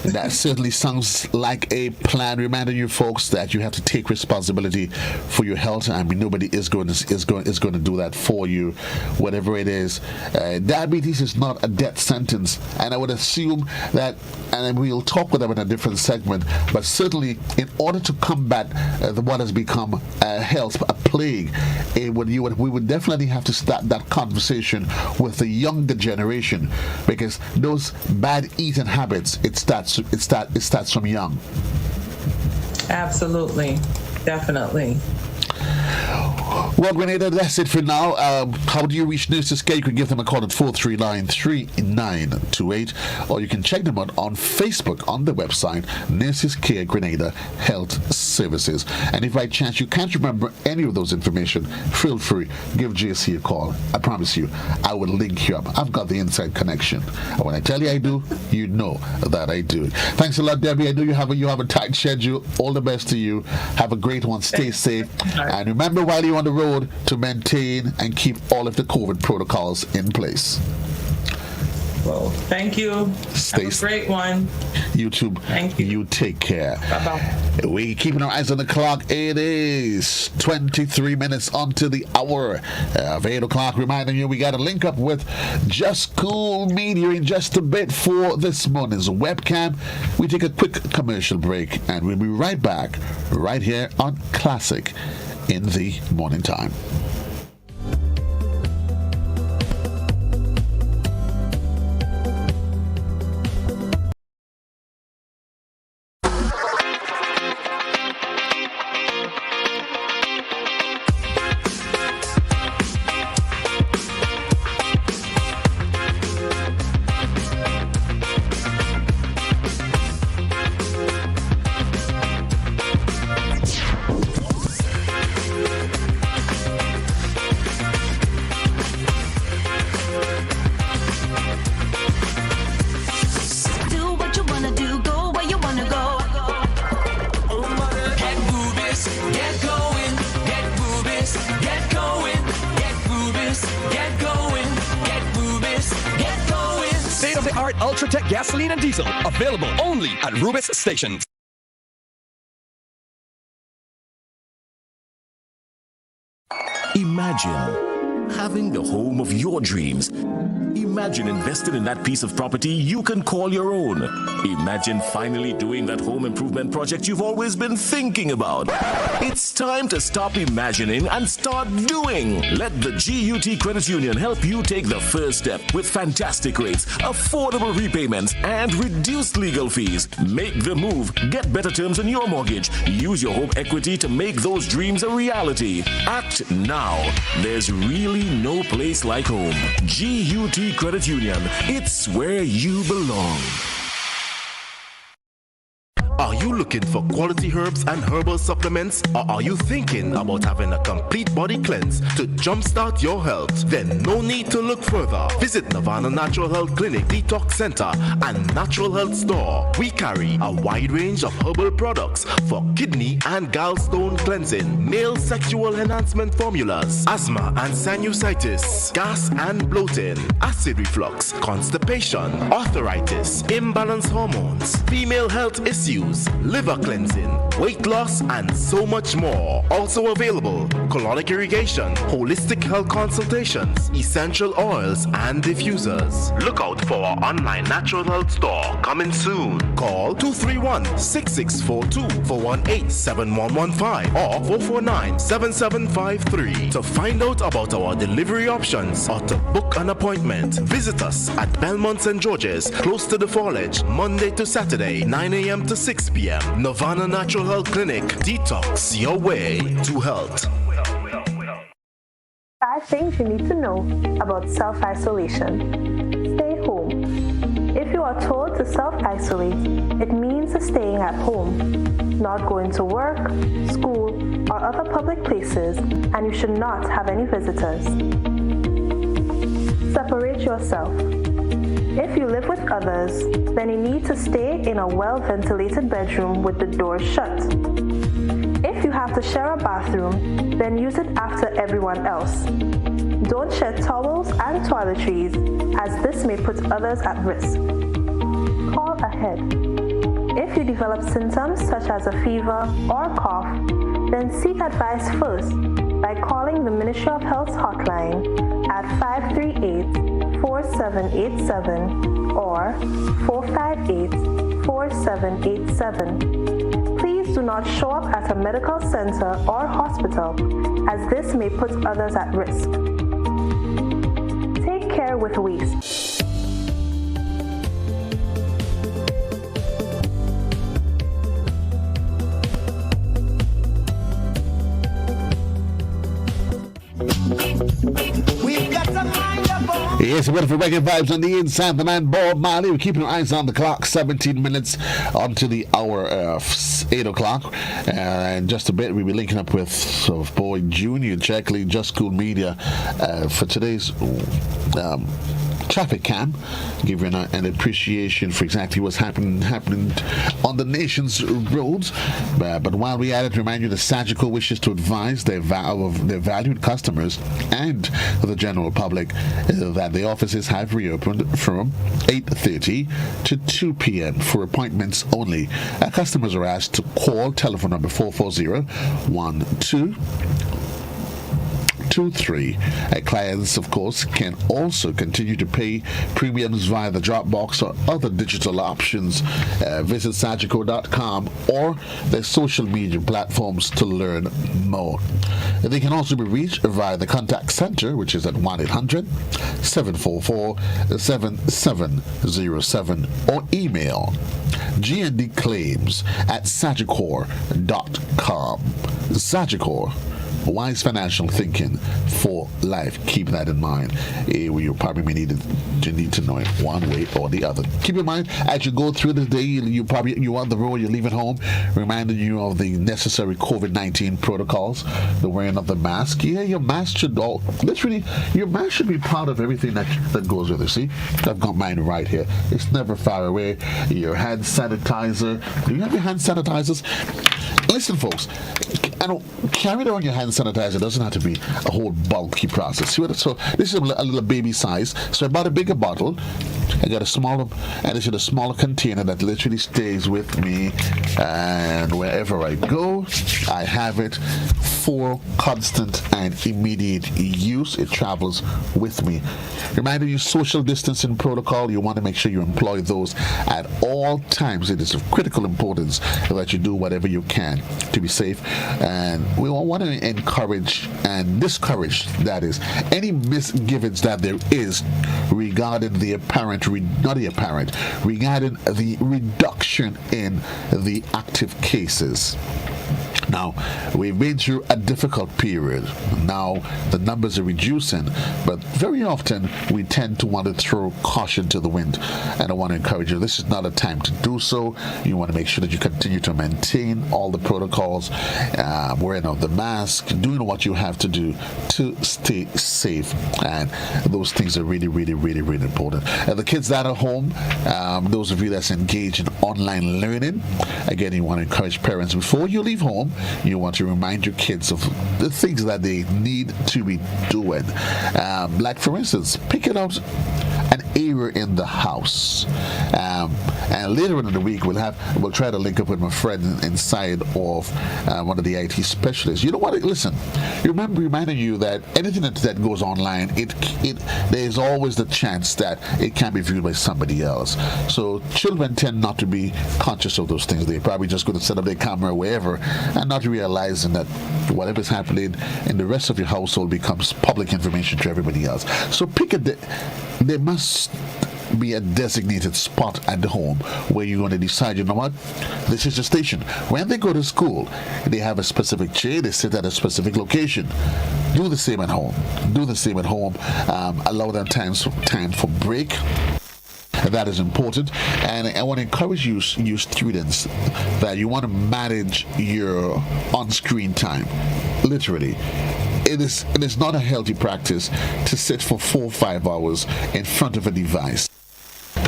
That certainly sounds like a plan, reminding you folks that you have to take responsibility for your health. I mean, nobody is going to do that for you, whatever it is. Diabetes is not a death sentence, and I would assume that, and we'll talk with them in a different segment, but certainly in order to combat what has become a plague, we would definitely have to start that conversation with the younger generation, because those bad eating habits, it starts from young. Absolutely, definitely. Well, Grenada, that's it for now. How do you reach Nurses Care? You can give them a call at 439-3928, or you can check them out on Facebook on the website Nurses Care Grenada Health Services. And if by chance you can't remember any of those information, feel free, give JC a call. I promise you, I will link you up. I've got the inside connection. And when I tell you I do, you know that I do. Thanks a lot, Debbie. I know you have a tight schedule. All the best to you. Have a great one. Stay safe. And remember, while you're on the road, to maintain and keep all of the COVID protocols in place. Well, thank you. Have a great one. You too. Thank you. You take care. Bye-bye. We keeping our eyes on the clock. It is 23 minutes onto the hour of 8 o'clock. Reminding you, we got to link up with Just Cool Media in just a bit for this morning's webcam. We take a quick commercial break, and we'll be right back right here on Classic in the Morning Time. Ultratech gasoline and diesel, available only at Rubis stations. Imagine having the home of your dreams. Imagine investing in that piece of property you can call your own. Imagine finally doing that home improvement project you've always been thinking about. It's time to stop imagining and start doing. Let the GUT Credit Union help you take the first step with fantastic rates, affordable repayments, and reduced legal fees. Make the move. Get better terms on your mortgage. Use your home equity to make those dreams a reality. Act now. There's really no place like home. GUT Credit Union. It's where you belong. Are you looking for quality herbs and herbal supplements? Or are you thinking about having a complete body cleanse to jumpstart your health? Then no need to look further. Visit Nirvana Natural Health Clinic, Detox Center, and Natural Health Store. We carry a wide range of herbal products for kidney and gallstone cleansing, male sexual enhancement formulas, asthma and sinusitis, gas and bloating, acid reflux, constipation, arthritis, imbalanced hormones, female health issues, liver cleansing, weight loss, and so much more. Also available, colonic irrigation, holistic health consultations, essential oils, and diffusers. Look out for our online natural health store coming soon. Call 231-6642 418-7115 or 449-7753 to find out about our delivery options or to book an appointment. Visit us at Belmont St. George's, close to the Foliage, Monday to Saturday, 9 a.m. to 6 p.m. Nirvana Natural Health Clinic. Detox your way to health. 5 things you need to know about self-isolation. Stay home. If If you are told to self-isolate, it means staying at home, not going to work, school, or other public places, and you should not have any visitors. Separate yourself. If you live with others, then you need to stay in a well-ventilated bedroom with the doors shut. If you have to share a bathroom, then use it after everyone else. Don't share towels and toiletries, as this may put others at risk. Call ahead. If you develop symptoms such as a fever or cough, then seek advice first by calling the Ministry of Health's hotline at 538-4787 or 458-4787. Please do not show up at a medical center or hospital, as this may put others at risk. Take care with waste. Yes, wonderful reggae vibes on the inside. The man Bob Marley. We're keeping our eyes on the clock. 17 minutes onto the hour of 8 o'clock. And just a bit, we'll be linking up with Boy Junior, Jack Lee, Just Cool Media for today's traffic cam, give you an appreciation for exactly what's happening on the nation's roads. But while we at it, remind you that Sagicor wishes to advise their valued customers and the general public that the offices have reopened from 8:30 to 2 p.m. for appointments only. Customers are asked to call telephone number 440-1223. Clients, of course, can also continue to pay premiums via the Dropbox or other digital options. Visit Sagicor.com or their social media platforms to learn more. They can also be reached via the contact center, which is at 1-800-744-7707, or email gndclaims@sagicor.com. Sagicor, wise financial thinking for life. Keep that in mind. You probably may need to know it one way or the other. Keep in mind, as you go through the day, you're on the road, you're leaving home, reminding you of the necessary COVID-19 protocols, the wearing of the mask. Yeah, your mask should your mask should be part of everything that goes with it. See, I've got mine right here. It's never far away. Your hand sanitizer. Do you have your hand sanitizers? Listen, folks, carry it on your hand sanitizer. It doesn't have to be a whole bulky process. So this is a little baby size. So I bought a bigger bottle. I got a smaller, and this is a smaller container that literally stays with me. And wherever I go, I have it for constant and immediate use. It travels with me. Reminding you, social distancing protocol, you want to make sure you employ those at all times. It is of critical importance that you do whatever you can to be safe. And we want to encourage and discourage, that is, any misgivings that there is regarding regarding the reduction in the active cases. Now, we've been through a difficult period. Now, the numbers are reducing, but very often we tend to want to throw caution to the wind. And I want to encourage you, this is not a time to do so. You want to make sure that you continue to maintain all the protocols, wearing of the mask, doing what you have to do to stay safe. And those things are really, really, really, really important. The kids that are home, those of you that's engaged in online learning, again, you want to encourage parents, before you leave home, you want to remind your kids of the things that they need to be doing. Like, for instance, picking out an area in the house. And later in the week, we'll try to link up with my friend inside of one of the IT specialists. You know what? Listen, reminding you that anything that goes online, there's always the chance that it can be viewed by somebody else. So children tend not to be conscious of those things. They're probably just going to set up their camera wherever and not realizing that whatever's happening in the rest of your household becomes public information to everybody else. So there must be a designated spot at the home where you're going to decide, you know what, this is the station. When they go to school, they have a specific chair, they sit at a specific location. Do the same at home. Allow them time for break. That is important. And I want to encourage you students that you want to manage your on-screen time. Literally. It is not a healthy practice to sit for 4 or 5 hours in front of a device.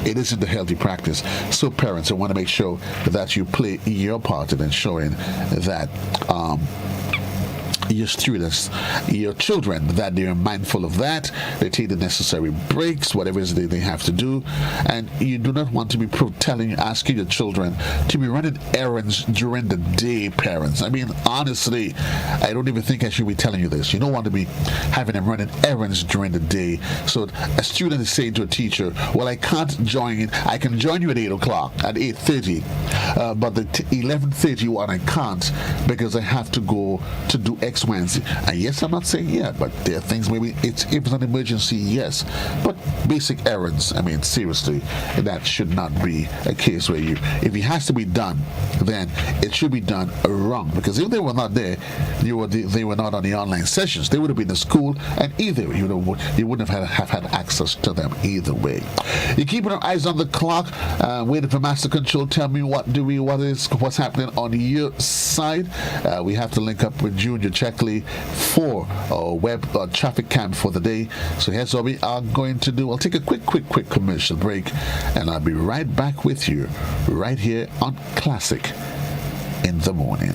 It isn't a healthy practice. So parents, I want to make sure that you play your part in ensuring that your students, your children, that they're mindful of that. They take the necessary breaks, whatever it is they have to do. And you do not want to be asking your children to be running errands during the day, parents. I mean, honestly, I don't even think I should be telling you this. You don't want to be having them running errands during the day. So a student is saying to a teacher, well, I can't join. I can join you at 8 o'clock, at 8:30. But the 11:31 I can't because I have to go to do X, Y, and Z. And yes, I'm not saying yeah, but there are things maybe if it's an emergency, yes. But basic errands, I mean, seriously, that should not be a case where if it has to be done, then it should be done wrong. Because if they were not there, they were not on the online sessions. They would have been in school, and either you wouldn't have had access to them either way. You're keeping our eyes on the clock, waiting for Master Control. Tell me what's happening on your side. We have to link up with Junior Checkley for our web traffic cam for the day. So here's what we are going to do. I'll take a quick commercial break, and I'll be right back with you right here on Classic in the Morning.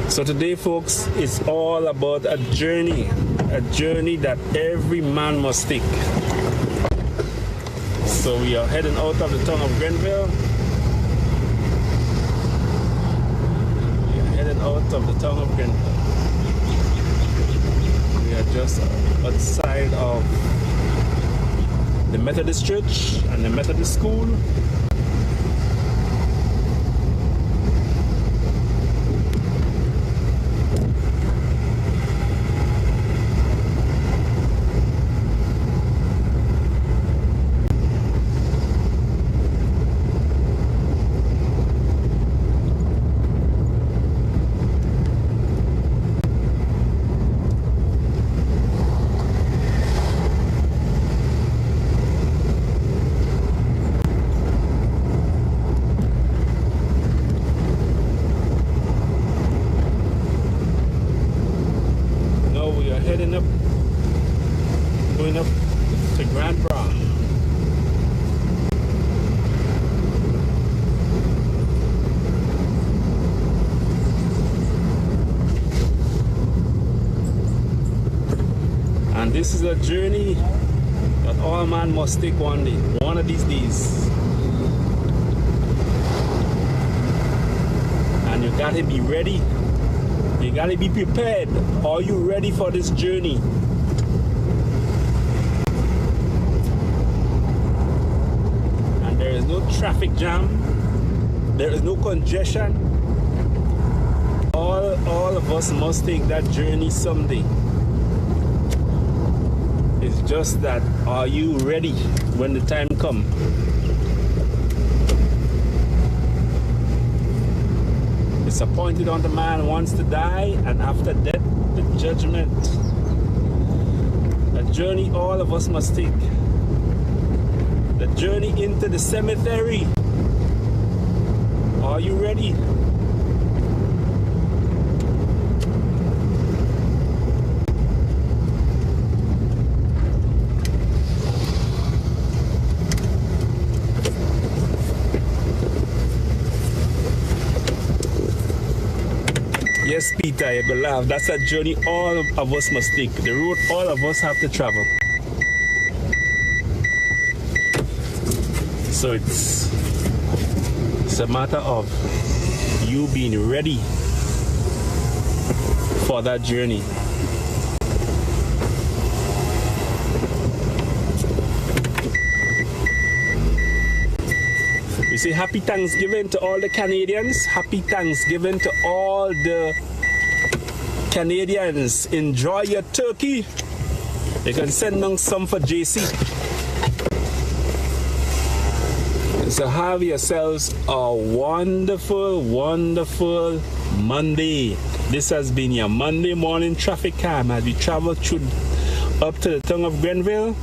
So today, folks, it's all about a journey that every man must take. So we are heading out of the town of Grenville. We are heading out of the town of Grenville. We are just outside of the Methodist Church and the Methodist School. Going up to Grand Bra. And this is a journey that all man must take one day, one of these days. And you gotta be ready. You gotta be prepared. Are you ready for this journey? And there is no traffic jam. There is no congestion. All of us must take that journey someday. It's just that, are you ready when the time comes? It's appointed unto man once to die, and after death, the judgment. A journey all of us must take. The journey into the cemetery. Are you ready? Yes, Peter, you go laugh. That's a journey all of us must take. The road all of us have to travel. So it's a matter of you being ready for that journey. We say happy Thanksgiving to all the Canadians. Happy Thanksgiving to all the Canadians. Enjoy your turkey. You can send them some for JC. So have yourselves a wonderful, wonderful Monday. This has been your Monday morning traffic cam as we travel through up to the tongue of Grenville,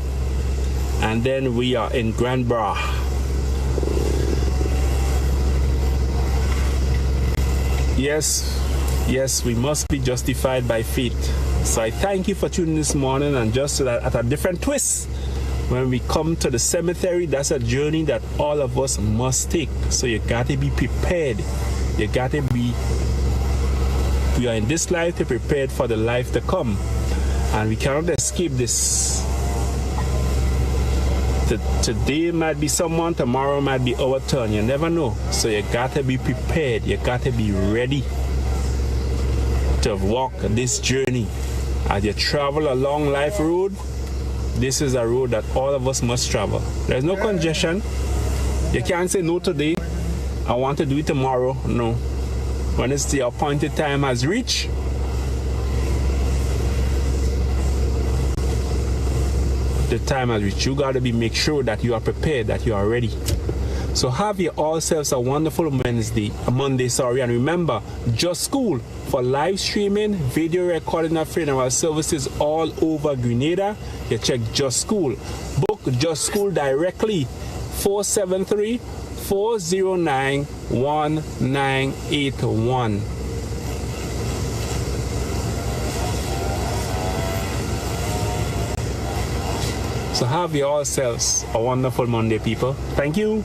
and then we are in Granbra. Yes, we must be justified by faith. So I thank you for tuning this morning, and just so that at a different twist, when we come to the cemetery, that's a journey that all of us must take. So you got to be prepared. You got to be, we are in this life to be prepared for the life to come. And we cannot escape this. Today might be someone, tomorrow might be our turn. You never know. So you got to be prepared. You got to be ready to walk this journey. As you travel along life road, this is a road that all of us must travel. There's no congestion. You can't say no today. I want to do it tomorrow. No. When it's the appointed time has reached, the time has reached. You got to make sure that you are prepared, that you are ready. So have you all selves a wonderful Monday, and remember, Just School for live streaming, video recording of funeral services all over Grenada. You check Just School. Book Just School directly, 473-409-1981. So have you all selves a wonderful Monday, people. Thank you.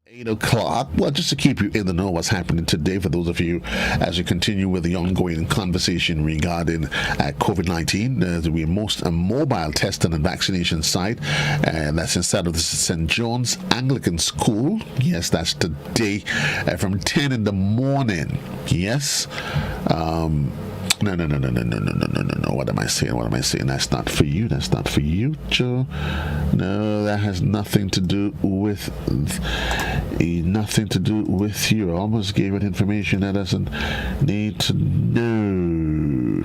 8 o'clock. Well, just to keep you in the know what's happening today, for those of you as you continue with the ongoing conversation regarding COVID-19, we're most mobile testing and vaccination site, and that's inside of the St. John's Anglican School. Yes, that's today from 10 in the morning. Yes. No. What am I saying? That's not for you. That's not for you, Joe. No, that has nothing to do with you. I almost gave it information that doesn't need to know.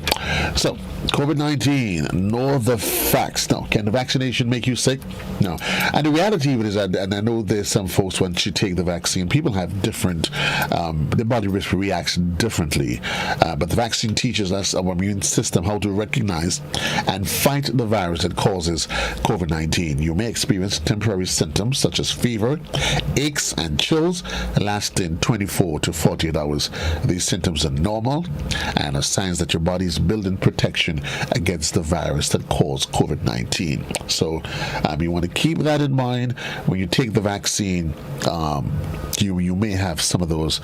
So, COVID-19, know the facts. Now, can the vaccination make you sick? No. And the reality of it is that, and I know there's some folks once you take the vaccine, people have different, their body reacts differently. But the vaccine teaches us our immune system how to recognize and fight the virus that causes COVID-19. You may experience temporary symptoms such as fever, aches, and chills lasting 24 to 48 hours. These symptoms are normal and are signs that your body is building protection against the virus that causes COVID-19. So you want to keep that in mind when you take the vaccine. You may have some of those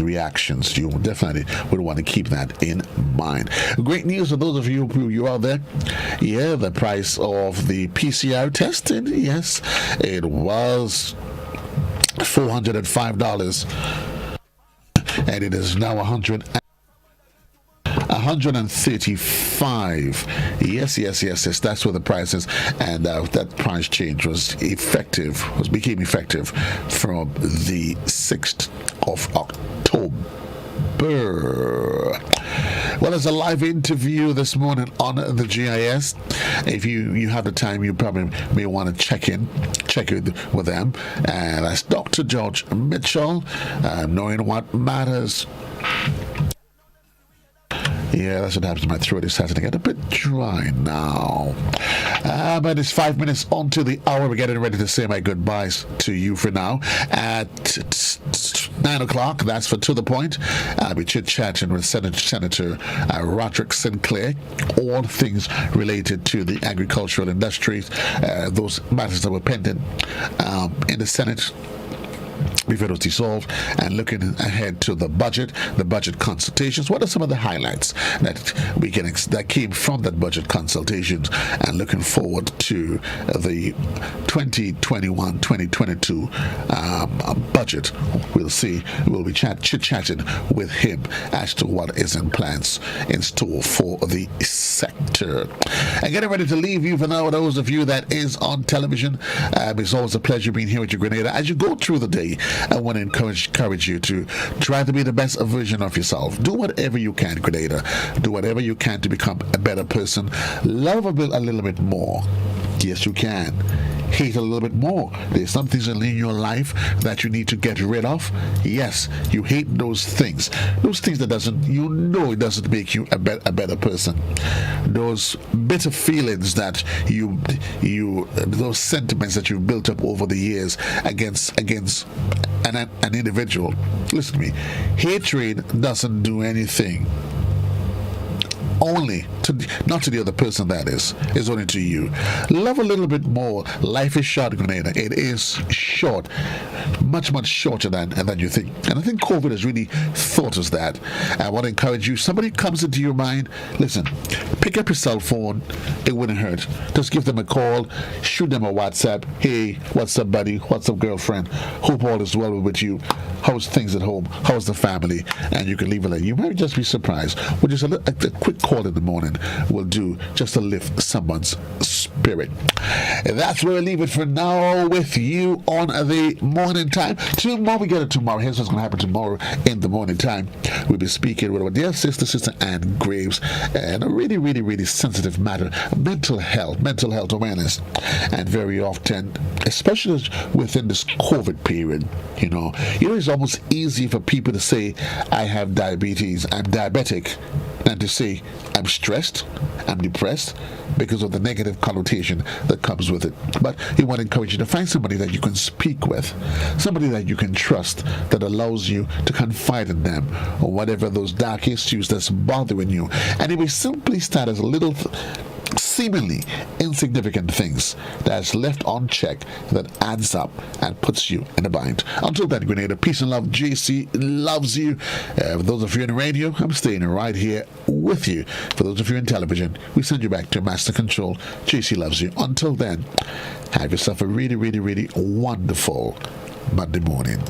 reactions. You definitely would want to keep that in mind. Great news for those of you who are out there. Yeah, the price of the PCR testing, yes, it was $405, and it is now $135. Yes. That's what the price is, and that price change became effective from the 6th of October. Well, there's a live interview this morning on the GIS. If you have the time, you probably may want to check it with them. And that's Dr. George Mitchell, knowing what matters. Yeah, that's what happens to my throat. It's starting to get a bit dry now. But it's 5 minutes on to the hour. We're getting ready to say my goodbyes to you for now. At 9 o'clock, that's for To The Point. I'll be chit-chatting with Senator Roderick Sinclair. All things related to the agricultural industries. Those matters that were pending in the Senate. before those dissolved, and looking ahead to the budget consultations. What are some of the highlights that that came from that budget consultations, and looking forward to the 2021-2022 budget? We'll see. We'll be chit-chatting with him as to what is in store for the sector. And getting ready to leave you for now, those of you that is on television. It's always a pleasure being here with you, Grenada. As you go through the day, I want to encourage you to try to be the best version of yourself. Do whatever you can, Grenada. Do whatever you can to become a better person. Love a little bit more. Yes, you can. Hate a little bit more. There's some things in your life that you need to get rid of. Yes, you hate those things. Those things that doesn't make you a better person. Those bitter feelings that those sentiments that you've built up over the years against an individual. Listen to me. Hatred doesn't do anything. Not to the other person, that is only to you. Love a little bit more. Life is short, Grenada. It is short, much shorter than you think. And I think COVID has really taught us that. I want to encourage you. Somebody comes into your mind. Listen, pick up your cell phone. It wouldn't hurt. Just give them a call. Shoot them a WhatsApp. Hey, what's up, buddy? What's up, girlfriend? Hope all is well with you. How's things at home? How's the family? And you can leave it there. You might just be surprised. With just a quick call in the morning will do just to lift someone's spirit. And that's where I leave it for now with you on the morning time. Tomorrow we get it tomorrow. Here's what's going to happen tomorrow in the morning time. We'll be speaking with our dear sister Ann Graves, and a really sensitive matter, mental health awareness. And very often, especially within this COVID period, it's almost easy for people to say, I have diabetes, I'm diabetic, than to say, I'm stressed, I'm depressed, because of the negative connotation that comes with it. But he want to encourage you to find somebody that you can speak with, somebody that you can trust, that allows you to confide in them, or whatever those dark issues that's bothering you. And it will simply start as a little seemingly insignificant things that's left unchecked that adds up and puts you in a bind. Until then, Grenada, peace and love. JC loves you. For those of you in the radio, I'm staying right here with you. For those of you in television, we send you back to Master Control. JC loves you. Until then, have yourself a really wonderful Monday morning.